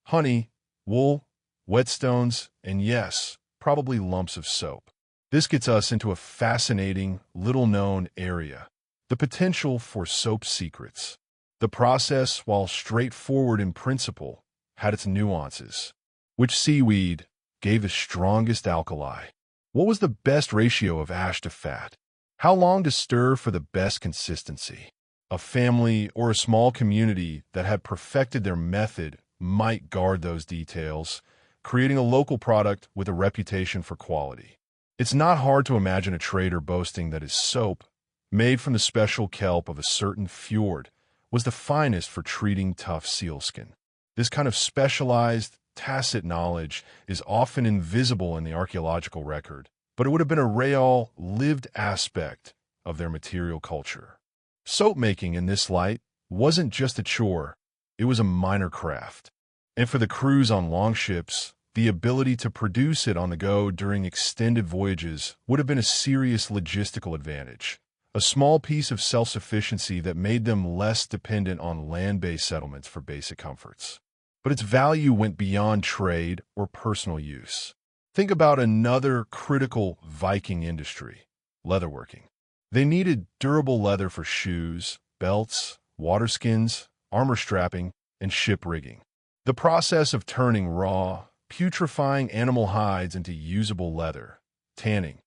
Honey, wool, whetstones, and yes, probably lumps of soap. This gets us into a fascinating, little-known area, the potential for soap secrets. The process, while straightforward in principle, had its nuances. Which seaweed gave the strongest alkali? What was the best ratio of ash to fat? How long to stir for the best consistency? A family or a small community that had perfected their method might guard those details, creating a local product with a reputation for quality. It's not hard to imagine a trader boasting that his soap, made from the special kelp of a certain fjord, was the finest for treating tough sealskin. This kind of specialized, tacit knowledge is often invisible in the archaeological record, but it would have been a real, lived aspect of their material culture. Soap making in this light wasn't just a chore, it was a minor craft. And for the crews on longships, the ability to produce it on the go during extended voyages would have been a serious logistical advantage, a small piece of self-sufficiency that made them less dependent on land-based settlements for basic comforts. But its value went beyond trade or personal use. Think about another critical Viking industry, leatherworking. They needed durable leather for shoes, belts, waterskins, armor strapping, and ship rigging. The process of turning raw, putrefying animal hides into usable leather, tanning,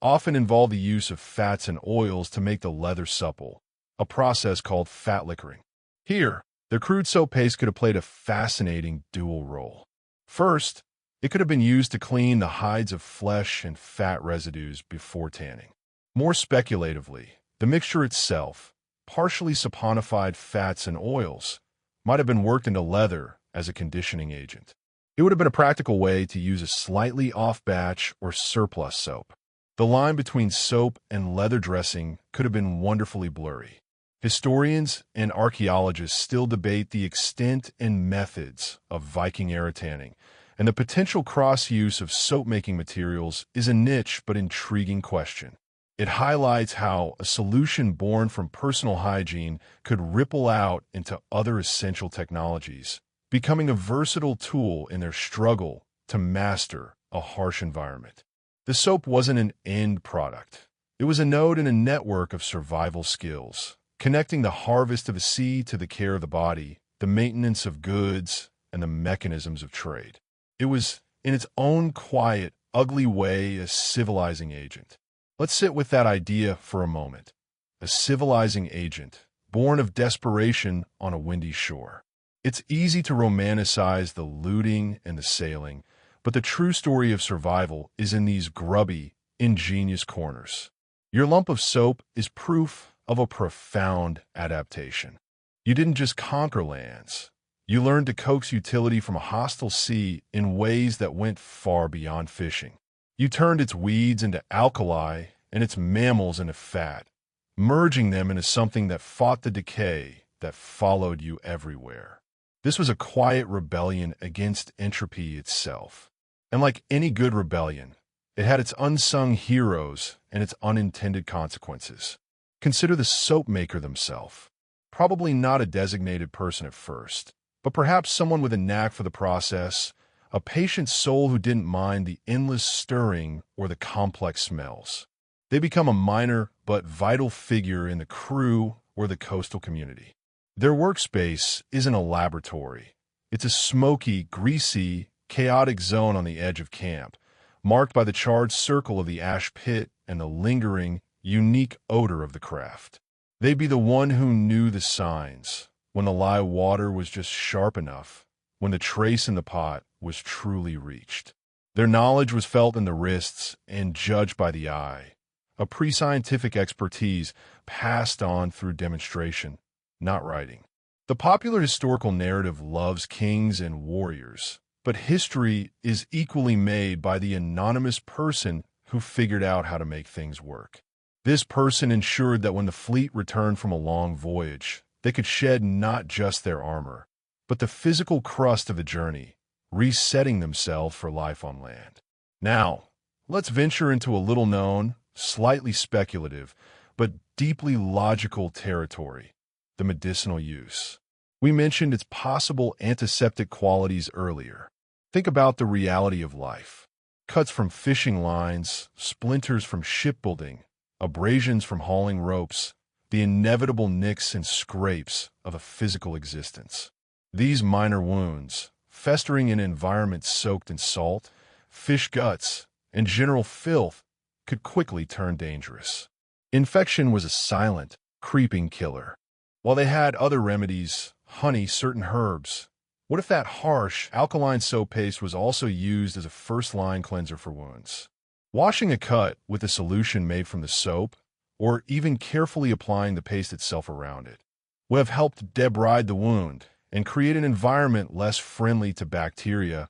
often involved the use of fats and oils to make the leather supple, a process called fat liquoring. Here, the crude soap paste could have played a fascinating dual role. First, it could have been used to clean the hides of flesh and fat residues before tanning. More speculatively, the mixture itself, partially saponified fats and oils, might have been worked into leather as a conditioning agent. It would have been a practical way to use a slightly off-batch or surplus soap. The line between soap and leather dressing could have been wonderfully blurry. Historians and archaeologists still debate the extent and methods of Viking-era tanning, and the potential cross-use of soap-making materials is a niche but intriguing question. It highlights how a solution born from personal hygiene could ripple out into other essential technologies, becoming a versatile tool in their struggle to master a harsh environment. The soap wasn't an end product. It was a node in a network of survival skills, connecting the harvest of the sea to the care of the body, the maintenance of goods, and the mechanisms of trade. It was, in its own quiet, ugly way, a civilizing agent. Let's sit with that idea for a moment. A civilizing agent, born of desperation on a windy shore. It's easy to romanticize the looting and the sailing, but the true story of survival is in these grubby, ingenious corners. Your lump of soap is proof of a profound adaptation. You didn't just conquer lands. You learned to coax utility from a hostile sea in ways that went far beyond fishing. You turned its weeds into alkali and its mammals into fat, merging them into something that fought the decay that followed you everywhere. This was a quiet rebellion against entropy itself. And like any good rebellion, it had its unsung heroes and its unintended consequences. Consider the soap maker themselves. Probably not a designated person at first, but perhaps someone with a knack for the process, a patient soul who didn't mind the endless stirring or the complex smells. They become a minor but vital figure in the crew or the coastal community. Their workspace isn't a laboratory. It's a smoky, greasy, chaotic zone on the edge of camp, marked by the charred circle of the ash pit and the lingering, unique odor of the craft. They'd be the one who knew the signs, when the live water was just sharp enough, when the trace in the pot was truly reached. Their knowledge was felt in the wrists and judged by the eye, a pre-scientific expertise passed on through demonstration, not writing. The popular historical narrative loves kings and warriors, but history is equally made by the anonymous person who figured out how to make things work. This person ensured that when the fleet returned from a long voyage, they could shed not just their armor, but the physical crust of the journey, resetting themselves for life on land. Now, let's venture into a little-known, slightly speculative, but deeply logical territory, the medicinal use. We mentioned its possible antiseptic qualities earlier. Think about the reality of life. Cuts from fishing lines, splinters from shipbuilding, abrasions from hauling ropes, the inevitable nicks and scrapes of a physical existence. These minor wounds, festering in environments soaked in salt, fish guts, and general filth, could quickly turn dangerous. Infection was a silent, creeping killer. While they had other remedies, honey, certain herbs, what if that harsh, alkaline soap paste was also used as a first-line cleanser for wounds? Washing a cut with a solution made from the soap, or even carefully applying the paste itself around it, would have helped debride the wound and create an environment less friendly to bacteria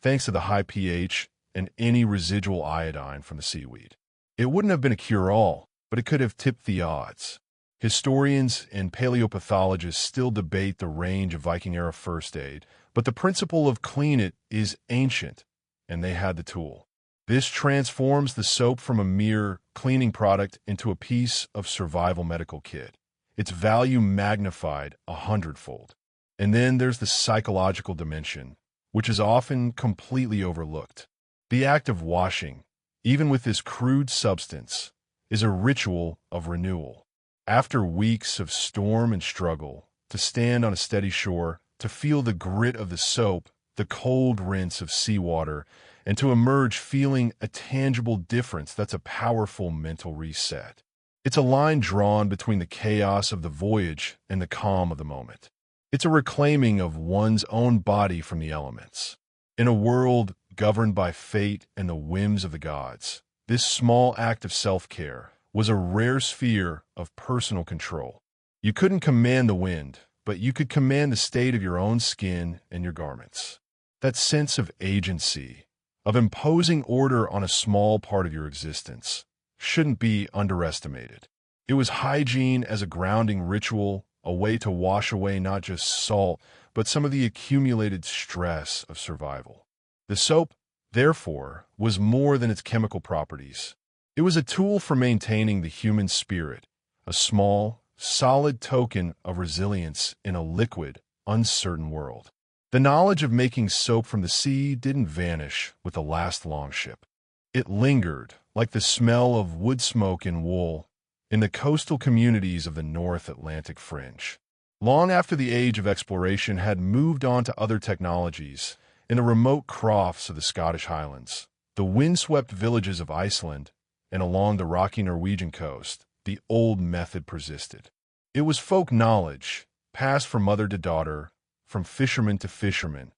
thanks to the high pH and any residual iodine from the seaweed. It wouldn't have been a cure-all, but it could have tipped the odds. Historians and paleopathologists still debate the range of Viking-era first aid, but the principle of clean it is ancient, and they had the tool. This transforms the soap from a mere cleaning product into a piece of survival medical kit. Its value magnified 100-fold. And then there's the psychological dimension, which is often completely overlooked. The act of washing, even with this crude substance, is a ritual of renewal. After weeks of storm and struggle, to stand on a steady shore, to feel the grit of the soap, the cold rinse of seawater, and to emerge feeling a tangible difference, that's a powerful mental reset. It's a line drawn between the chaos of the voyage and the calm of the moment. It's a reclaiming of one's own body from the elements. In a world governed by fate and the whims of the gods, this small act of self-care was a rare sphere of personal control. You couldn't command the wind, but you could command the state of your own skin and your garments. That sense of agency, of imposing order on a small part of your existence, shouldn't be underestimated. It was hygiene as a grounding ritual, a way to wash away not just salt, but some of the accumulated stress of survival. The soap, therefore, was more than its chemical properties. It was a tool for maintaining the human spirit, a small, solid token of resilience in a liquid, uncertain world. The knowledge of making soap from the sea didn't vanish with the last longship. It lingered, like the smell of wood smoke in wool, in the coastal communities of the North Atlantic fringe. Long after the age of exploration had moved on to other technologies, in the remote crofts of the Scottish Highlands, the windswept villages of Iceland, and along the rocky Norwegian coast, the old method persisted. It was folk knowledge, passed from mother to daughter, from fisherman to fisherman,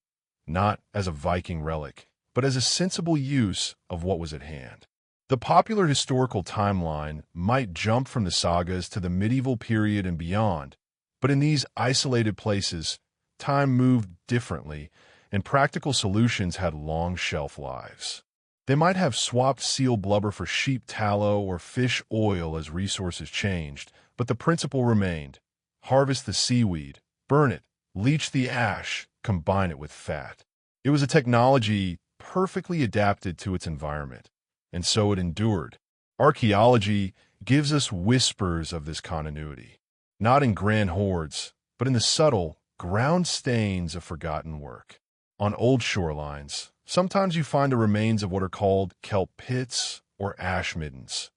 not as a Viking relic, but as a sensible use of what was at hand. The popular historical timeline might jump from the sagas to the medieval period and beyond, but in these isolated places, time moved differently, and practical solutions had long shelf lives. They might have swapped seal blubber for sheep tallow or fish oil as resources changed, but the principle remained: harvest the seaweed, burn it, leach the ash, combine it with fat. It was a technology perfectly adapted to its environment, and so it endured. Archaeology gives us whispers of this continuity, not in grand hoards, but in the subtle, ground stains of forgotten work. On old shorelines, sometimes you find the remains of what are called kelp pits or ash middens.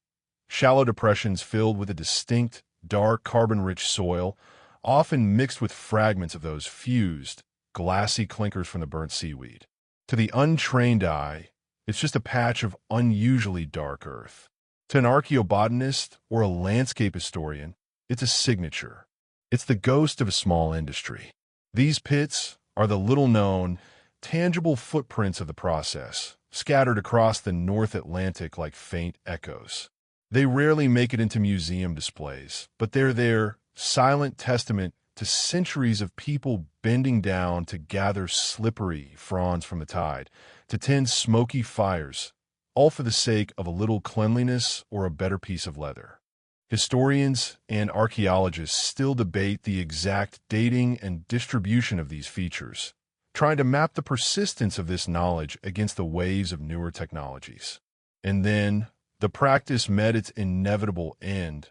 Shallow depressions filled with a distinct, dark, carbon-rich soil, often mixed with fragments of those fused, glassy clinkers from the burnt seaweed. To the untrained eye, it's just a patch of unusually dark earth. To an archaeobotanist or a landscape historian, it's a signature. It's the ghost of a small industry. These pits are the little-known, tangible footprints of the process, scattered across the North Atlantic like faint echoes. They rarely make it into museum displays, but they're there, silent testament to centuries of people bending down to gather slippery fronds from the tide, to tend smoky fires, all for the sake of a little cleanliness or a better piece of leather. Historians and archaeologists still debate the exact dating and distribution of these features, trying to map the persistence of this knowledge against the waves of newer technologies. And then, the practice met its inevitable end,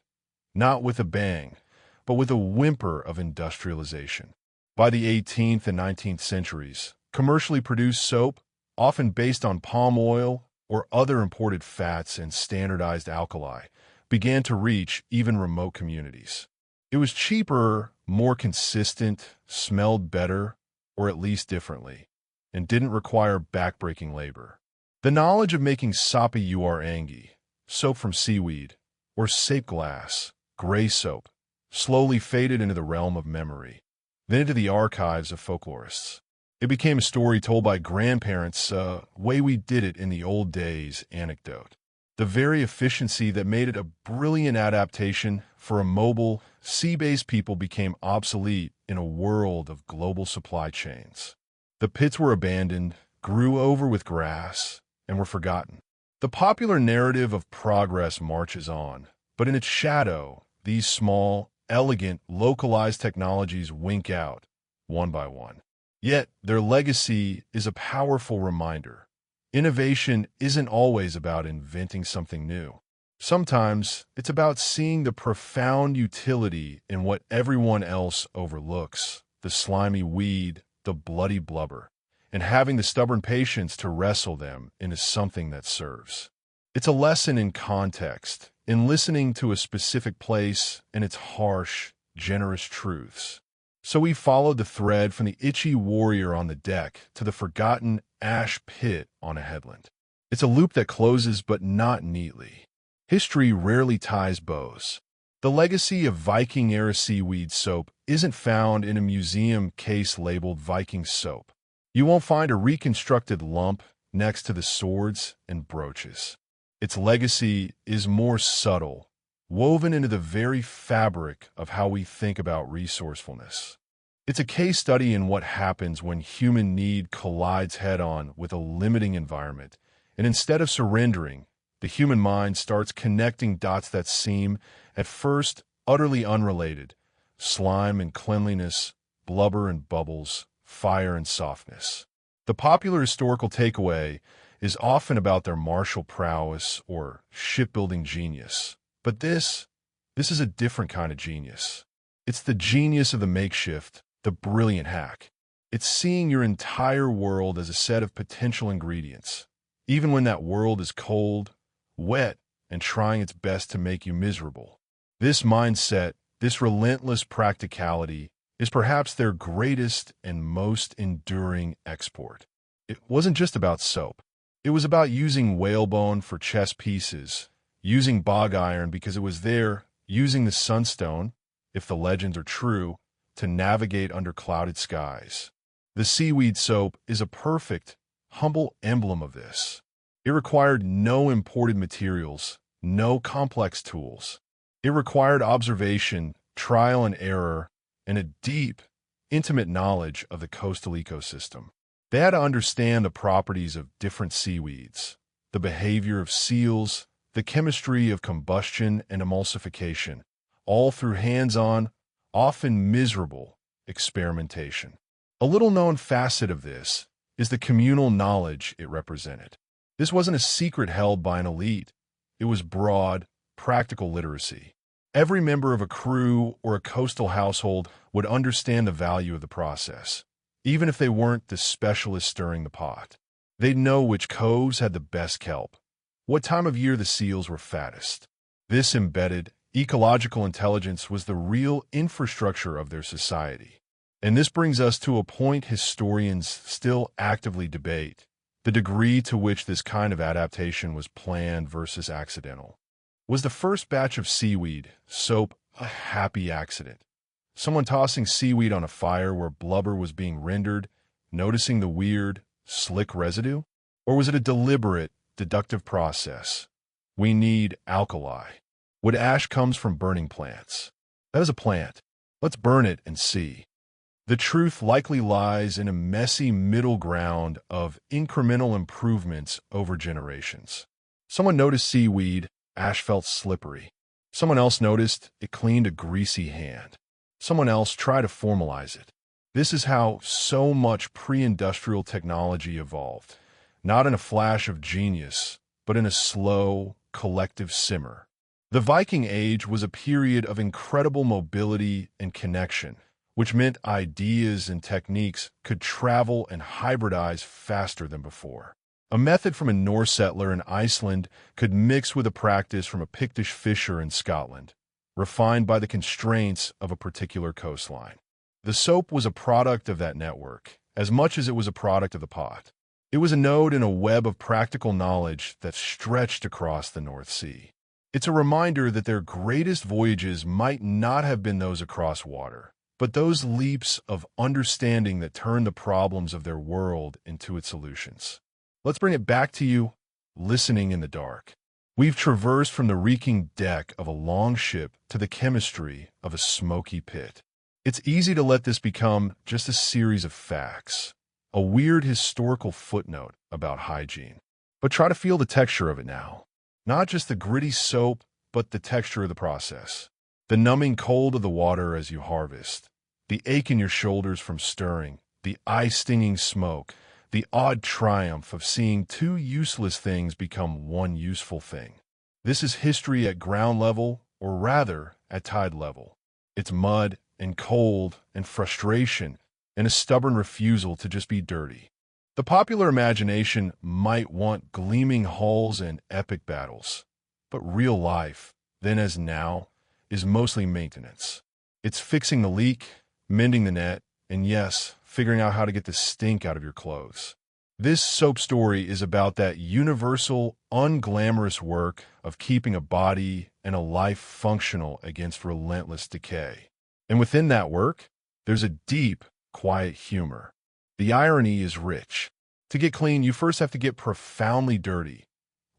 not with a bang, but with a whimper of industrialization. By the 18th and 19th centuries, commercially produced soap, often based on palm oil or other imported fats and standardized alkali, began to reach even remote communities. It was cheaper, more consistent, smelled better, or at least differently, and didn't require backbreaking labor. The knowledge of making sapi uarangi, soap from seaweed, or sape glass, gray soap, slowly faded into the realm of memory, then into the archives of folklorists. It became a story told by grandparents, way we did it in the old days anecdote. The very efficiency that made it a brilliant adaptation for a mobile, sea-based people became obsolete in a world of global supply chains. The pits were abandoned, grew over with grass, and were forgotten. The popular narrative of progress marches on, but in its shadow, these small, elegant, localized technologies wink out, one by one. Yet, their legacy is a powerful reminder. Innovation isn't always about inventing something new. Sometimes, it's about seeing the profound utility in what everyone else overlooks, the slimy weed, the bloody blubber, and having the stubborn patience to wrestle them into something that serves. It's a lesson in context, in listening to a specific place and its harsh, generous truths. So we followed the thread from the itchy warrior on the deck to the forgotten ash pit on a headland. It's a loop that closes but not neatly. History rarely ties bows. The legacy of Viking-era seaweed soap isn't found in a museum case labeled Vikings Soap. You won't find a reconstructed lump next to the swords and brooches. Its legacy is more subtle, woven into the very fabric of how we think about resourcefulness. It's a case study in what happens when human need collides head-on with a limiting environment, and instead of surrendering, the human mind starts connecting dots that seem, at first, utterly unrelated: slime and cleanliness, blubber and bubbles, fire and softness. The popular historical takeaway is often about their martial prowess or shipbuilding genius. But this is a different kind of genius. It's the genius of the makeshift, the brilliant hack. It's seeing your entire world as a set of potential ingredients, even when that world is cold, wet, and trying its best to make you miserable. This mindset, this relentless practicality, is perhaps their greatest and most enduring export. It wasn't just about soap. It was about using whalebone for chess pieces, using bog iron because it was there, using the sunstone, if the legends are true, to navigate under clouded skies. The seaweed soap is a perfect, humble emblem of this. It required no imported materials, no complex tools. It required observation, trial and error, and a deep, intimate knowledge of the coastal ecosystem. They had to understand the properties of different seaweeds, the behavior of seals, the chemistry of combustion and emulsification, all through hands-on, often miserable, experimentation. A little-known facet of this is the communal knowledge it represented. This wasn't a secret held by an elite. It was broad, practical literacy. Every member of a crew or a coastal household would understand the value of the process, even if they weren't the specialist stirring the pot. They'd know which coves had the best kelp, what time of year the seals were fattest. This embedded, ecological intelligence was the real infrastructure of their society. And this brings us to a point historians still actively debate: the degree to which this kind of adaptation was planned versus accidental. Was the first batch of seaweed, soap, a happy accident? Someone tossing seaweed on a fire where blubber was being rendered, noticing the weird, slick residue? Or was it a deliberate, deductive process? We need alkali. Wood ash comes from burning plants. That is a plant. Let's burn it and see. The truth likely lies in a messy middle ground of incremental improvements over generations. Someone noticed seaweed, ash felt slippery. Someone else noticed it cleaned a greasy hand. Someone else tried to formalize it. This is how so much pre-industrial technology evolved, not in a flash of genius, but in a slow, collective simmer. The Viking Age was a period of incredible mobility and connection, which meant ideas and techniques could travel and hybridize faster than before. A method from a Norse settler in Iceland could mix with a practice from a Pictish fisher in Scotland, refined by the constraints of a particular coastline. The soap was a product of that network, as much as it was a product of the pot. It was a node in a web of practical knowledge that stretched across the North Sea. It's a reminder that their greatest voyages might not have been those across water, but those leaps of understanding that turned the problems of their world into its solutions. Let's bring it back to you, listening in the dark. We've traversed from the reeking deck of a long ship to the chemistry of a smoky pit. It's easy to let this become just a series of facts, a weird historical footnote about hygiene. But try to feel the texture of it now. Not just the gritty soap, but the texture of the process. The numbing cold of the water as you harvest. The ache in your shoulders from stirring. The eye-stinging smoke. The odd triumph of seeing two useless things become one useful thing. This is history at ground level, or rather, at tide level. It's mud and cold and frustration and a stubborn refusal to just be dirty. The popular imagination might want gleaming hulls and epic battles, but real life, then as now, is mostly maintenance. It's fixing the leak, mending the net, and yes, figuring out how to get the stink out of your clothes. This soap story is about that universal, unglamorous work of keeping a body and a life functional against relentless decay. And within that work, there's a deep, quiet humor. The irony is rich. To get clean, you first have to get profoundly dirty,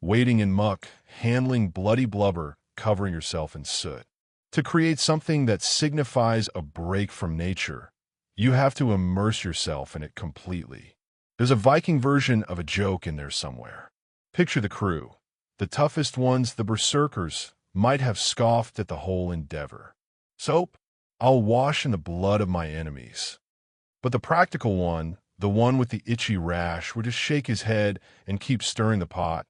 wading in muck, handling bloody blubber, covering yourself in soot. To create something that signifies a break from nature, you have to immerse yourself in it completely. There's a Viking version of a joke in there somewhere. Picture the crew. The toughest ones, the berserkers, might have scoffed at the whole endeavor. Soap? I'll wash in the blood of my enemies. But the practical one, the one with the itchy rash, would just shake his head and keep stirring the pot,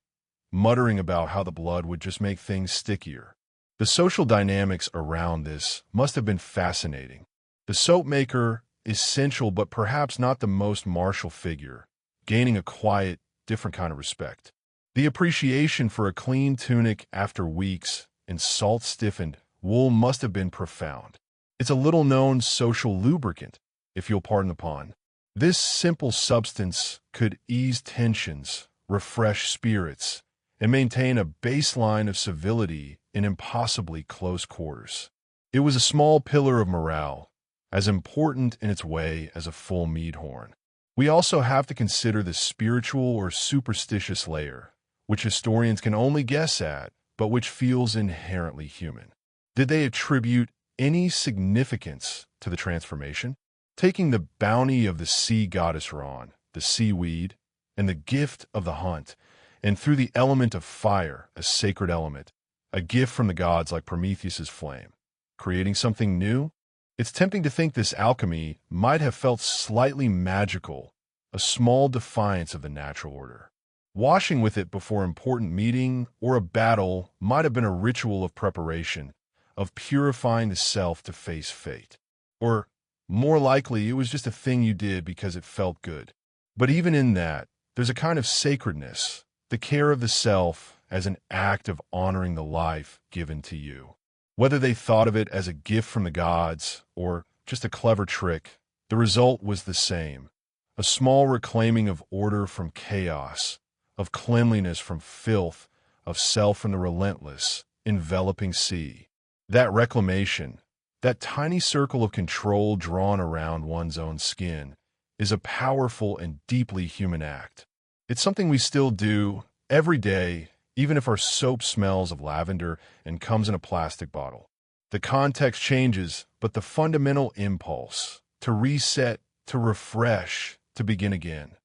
muttering about how the blood would just make things stickier. The social dynamics around this must have been fascinating. The soap maker, essential but perhaps not the most martial figure, gaining a quiet, different kind of respect. The appreciation for a clean tunic after weeks in salt-stiffened wool must have been profound. It's a little-known social lubricant, if you'll pardon the pun. This simple substance could ease tensions, refresh spirits, and maintain a baseline of civility in impossibly close quarters. It was a small pillar of morale, as important in its way as a full mead horn. We also have to consider the spiritual or superstitious layer, which historians can only guess at, but which feels inherently human. Did they attribute any significance to the transformation? Taking the bounty of the sea goddess Ran, the seaweed, and the gift of the hunt, and through the element of fire, a sacred element, a gift from the gods like Prometheus's flame, creating something new? It's tempting to think this alchemy might have felt slightly magical, a small defiance of the natural order. Washing with it before important meeting or a battle might have been a ritual of preparation, of purifying the self to face fate. Or, more likely, it was just a thing you did because it felt good. But even in that, there's a kind of sacredness, the care of the self as an act of honoring the life given to you. Whether they thought of it as a gift from the gods or just a clever trick, the result was the same. A small reclaiming of order from chaos, of cleanliness from filth, of self from the relentless, enveloping sea. That reclamation, that tiny circle of control drawn around one's own skin, is a powerful and deeply human act. It's something we still do every day, even if our soap smells of lavender and comes in a plastic bottle. The context changes, but the fundamental impulse, to reset, to refresh, to begin again,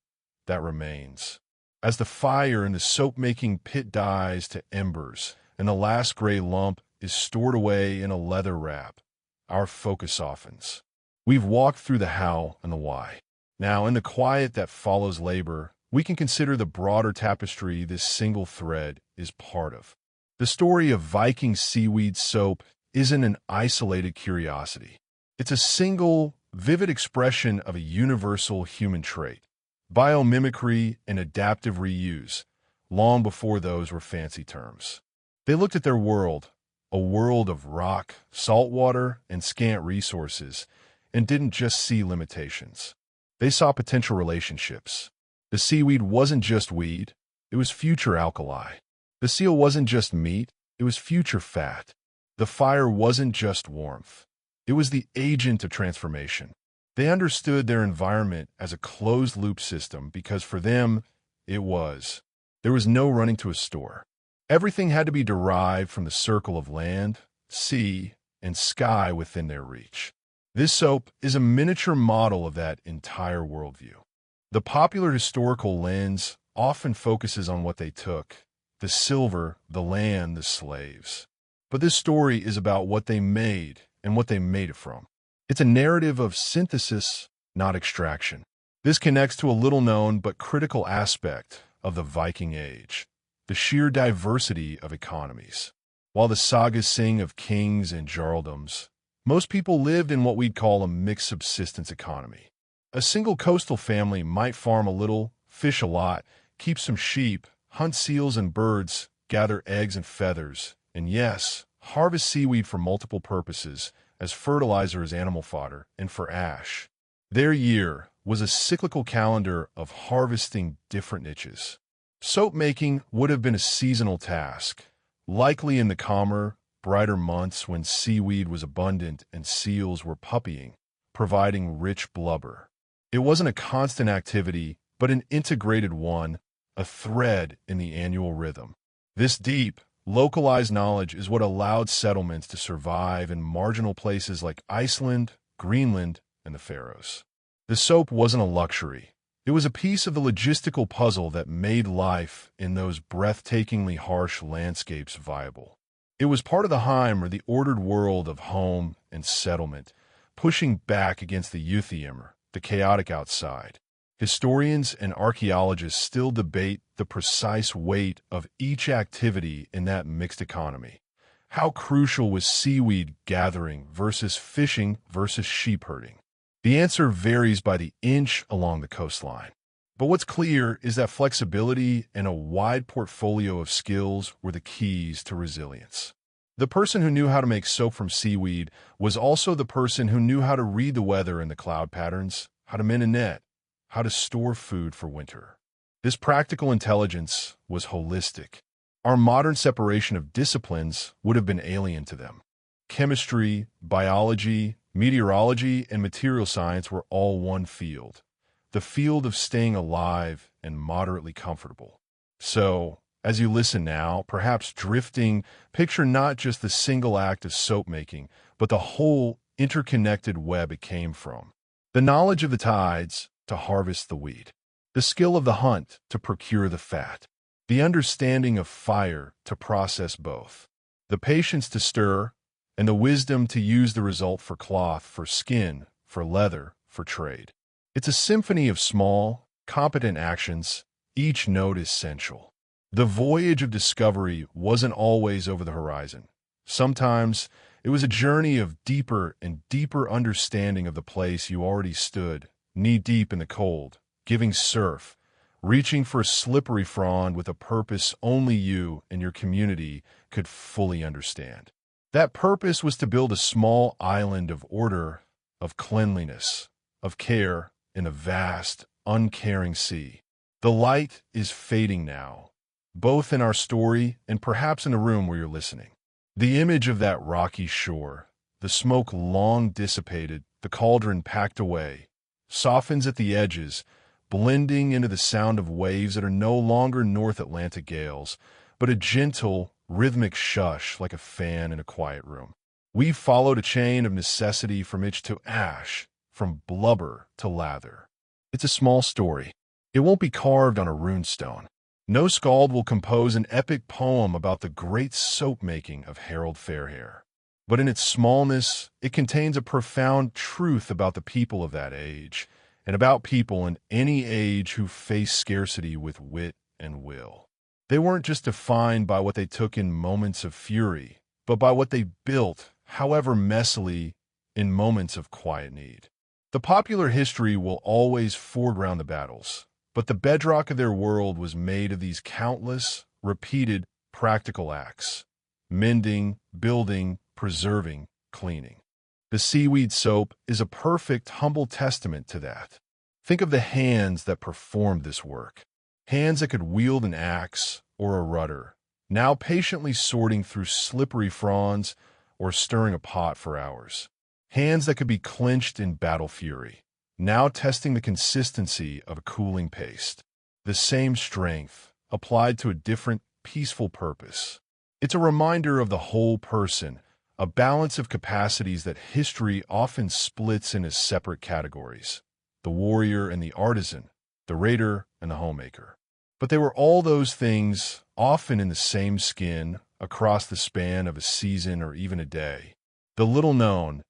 that remains. As the fire in the soap-making pit dies to embers, and the last gray lump is stored away in a leather wrap, our focus softens. We've walked through the how and the why. Now, in the quiet that follows labor, we can consider the broader tapestry this single thread is part of. The story of Viking seaweed soap isn't an isolated curiosity. It's a single, vivid expression of a universal human trait, biomimicry and adaptive reuse, long before those were fancy terms. They looked at their world, a world of rock, salt water, and scant resources, and didn't just see limitations. They saw potential relationships. The seaweed wasn't just weed, it was future alkali. The seal wasn't just meat, it was future fat. The fire wasn't just warmth, it was the agent of transformation. They understood their environment as a closed-loop system because for them, it was. There was no running to a store. Everything had to be derived from the circle of land, sea, and sky within their reach. This soap is a miniature model of that entire worldview. The popular historical lens often focuses on what they took: the silver, the land, the slaves. But this story is about what they made and what they made it from. It's a narrative of synthesis, not extraction. This connects to a little-known but critical aspect of the Viking Age: the sheer diversity of economies. While the sagas sing of kings and jarldoms, most people lived in what we'd call a mixed subsistence economy. A single coastal family might farm a little, fish a lot, keep some sheep, hunt seals and birds, gather eggs and feathers, and yes, harvest seaweed for multiple purposes, as fertilizer, as animal fodder, and for ash. Their year was a cyclical calendar of harvesting different niches. Soap making would have been a seasonal task, likely in the calmer, brighter months when seaweed was abundant and seals were puppying, providing rich blubber. It wasn't a constant activity, but an integrated one, a thread in the annual rhythm. This deep, localized knowledge is what allowed settlements to survive in marginal places like Iceland, Greenland, and the Faroes. The soap wasn't a luxury. It was a piece of the logistical puzzle that made life in those breathtakingly harsh landscapes viable. It was part of the Heim, or the ordered world of home and settlement, pushing back against the euthymer, the chaotic outside. Historians and archaeologists still debate the precise weight of each activity in that mixed economy. How crucial was seaweed gathering versus fishing versus sheep herding? The answer varies by the inch along the coastline. But what's clear is that flexibility and a wide portfolio of skills were the keys to resilience. The person who knew how to make soap from seaweed was also the person who knew how to read the weather and the cloud patterns, how to mend a net, how to store food for winter. This practical intelligence was holistic. Our modern separation of disciplines would have been alien to them. Chemistry, biology, meteorology, and material science were all one field: the field of staying alive and moderately comfortable. So, as you listen now, perhaps drifting, picture not just the single act of soap making, but the whole interconnected web it came from. The knowledge of the tides to harvest the weed, the skill of the hunt to procure the fat, the understanding of fire to process both, the patience to stir, and the wisdom to use the result for cloth, for skin, for leather, for trade. It's a symphony of small, competent actions, each note essential. The voyage of discovery wasn't always over the horizon. Sometimes it was a journey of deeper and deeper understanding of the place you already stood, knee-deep in the cold, giving surf, reaching for a slippery frond with a purpose only you and your community could fully understand. That purpose was to build a small island of order, of cleanliness, of care in a vast, uncaring sea. The light is fading now, both in our story and perhaps in the room where you're listening. The image of that rocky shore, the smoke long dissipated, the cauldron packed away, softens at the edges, blending into the sound of waves that are no longer North Atlantic gales, but a gentle, rhythmic shush like a fan in a quiet room. We've followed a chain of necessity from itch to ash, from blubber to lather. It's a small story. It won't be carved on a runestone. No skald will compose an epic poem about the great soap-making of Harold Fairhair. But in its smallness, it contains a profound truth about the people of that age, and about people in any age who face scarcity with wit and will. They weren't just defined by what they took in moments of fury, but by what they built, however messily, in moments of quiet need. The popular history will always foreground the battles, but the bedrock of their world was made of these countless, repeated, practical acts: mending, building, preserving, cleaning. The seaweed soap is a perfect, humble testament to that. Think of the hands that performed this work. Hands that could wield an axe or a rudder, now patiently sorting through slippery fronds or stirring a pot for hours. Hands that could be clenched in battle fury, now testing the consistency of a cooling paste. The same strength, applied to a different, peaceful purpose. It's a reminder of the whole person, a balance of capacities that history often splits into separate categories: the warrior and the artisan, the raider and the homemaker. But they were all those things, often in the same skin, across the span of a season or even a day. The little-known,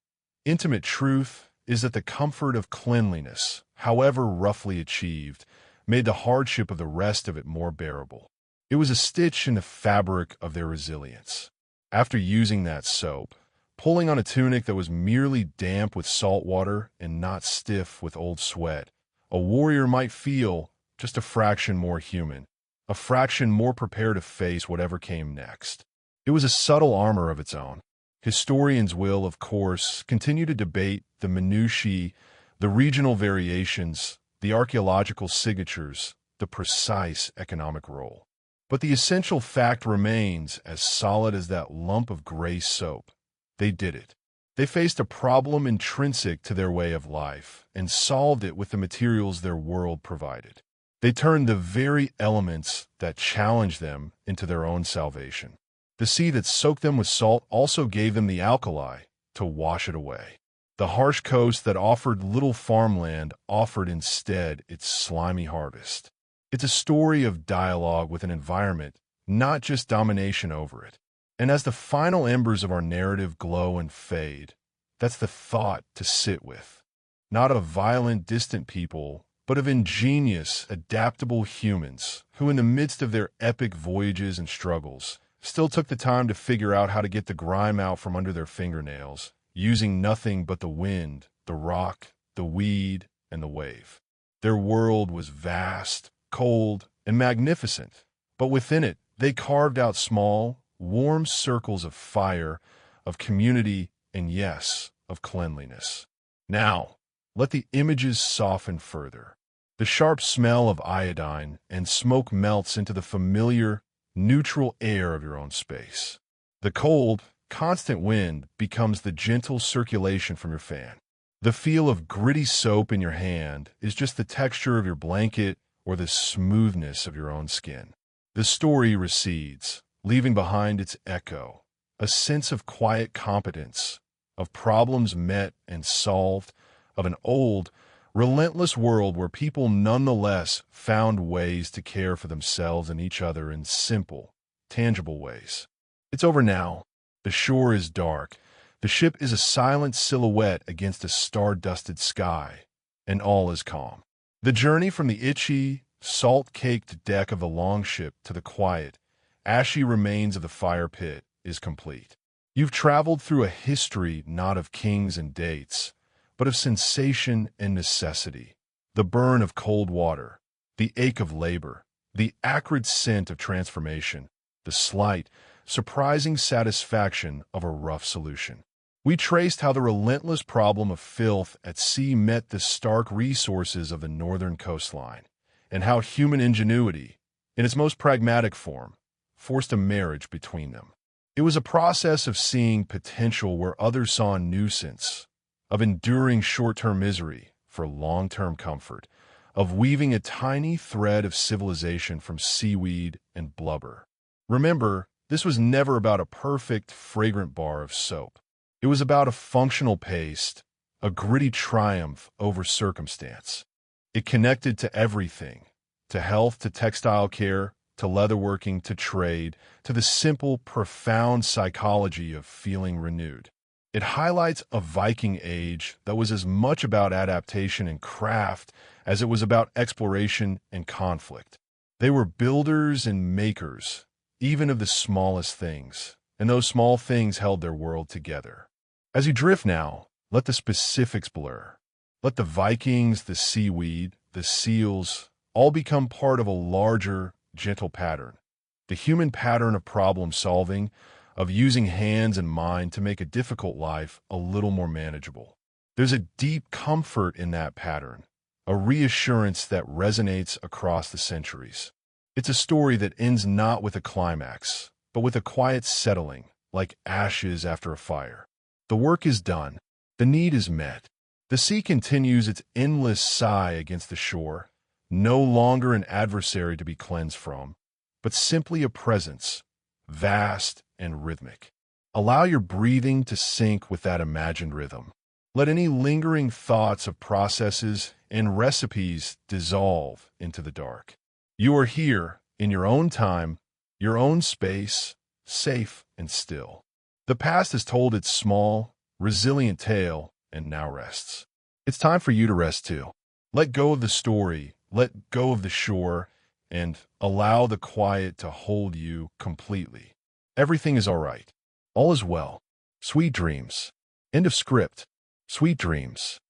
intimate truth is that the comfort of cleanliness, however roughly achieved, made the hardship of the rest of it more bearable. It was a stitch in the fabric of their resilience. After using that soap, pulling on a tunic that was merely damp with salt water and not stiff with old sweat, a warrior might feel just a fraction more human, a fraction more prepared to face whatever came next. It was a subtle armor of its own. Historians will, of course, continue to debate the minutiae, the regional variations, the archaeological signatures, the precise economic role. But the essential fact remains as solid as that lump of gray soap. They did it. They faced a problem intrinsic to their way of life and solved it with the materials their world provided. They turned the very elements that challenged them into their own salvation. The sea that soaked them with salt also gave them the alkali to wash it away. The harsh coast that offered little farmland offered instead its slimy harvest. It's a story of dialogue with an environment, not just domination over it. And as the final embers of our narrative glow and fade, that's the thought to sit with. Not of violent, distant people, but of ingenious, adaptable humans who, in the midst of their epic voyages and struggles, still took the time to figure out how to get the grime out from under their fingernails, using nothing but the wind, the rock, the weed, and the wave. Their world was vast, cold, and magnificent, but within it, they carved out small, warm circles of fire, of community, and yes, of cleanliness. Now, let the images soften further. The sharp smell of iodine and smoke melts into the familiar, neutral air of your own space. The cold, constant wind becomes the gentle circulation from your fan. The feel of gritty soap in your hand is just the texture of your blanket or the smoothness of your own skin. The story recedes, leaving behind its echo, a sense of quiet competence, of problems met and solved, of an old, relentless world where people nonetheless found ways to care for themselves and each other in simple, tangible ways. It's over now. The shore is dark. The ship is a silent silhouette against a star-dusted sky, and all is calm. The journey from the itchy, salt-caked deck of the longship to the quiet, ashy remains of the fire pit is complete. You've traveled through a history not of kings and dates, but of sensation and necessity, the burn of cold water, the ache of labor, the acrid scent of transformation, the slight, surprising satisfaction of a rough solution. We traced how the relentless problem of filth at sea met the stark resources of the northern coastline, and how human ingenuity, in its most pragmatic form, forced a marriage between them. It was a process of seeing potential where others saw nuisance, of enduring short-term misery for long-term comfort, of weaving a tiny thread of civilization from seaweed and blubber. Remember, this was never about a perfect, fragrant bar of soap. It was about a functional paste, a gritty triumph over circumstance. It connected to everything, to health, to textile care, to leatherworking, to trade, to the simple, profound psychology of feeling renewed. It highlights a Viking Age that was as much about adaptation and craft as it was about exploration and conflict. They were builders and makers, even of the smallest things, and those small things held their world together. As you drift now, let the specifics blur. Let the Vikings, the seaweed, the seals, all become part of a larger, gentle pattern. The human pattern of problem solving, of using hands and mind to make a difficult life a little more manageable. There's a deep comfort in that pattern, a reassurance that resonates across the centuries. It's a story that ends not with a climax, but with a quiet settling, like ashes after a fire. The work is done. The need is met. The sea continues its endless sigh against the shore, no longer an adversary to be cleansed from, but simply a presence, vast and rhythmic. Allow your breathing to sync with that imagined rhythm. Let any lingering thoughts of processes and recipes dissolve into the dark. You are here, in your own time, your own space, safe and still. The past has told its small, resilient tale and now rests. It's time for you to rest too. Let go of the story, let go of the shore, and allow the quiet to hold you completely. Everything is all right. All is well. Sweet dreams. End of script. Sweet dreams.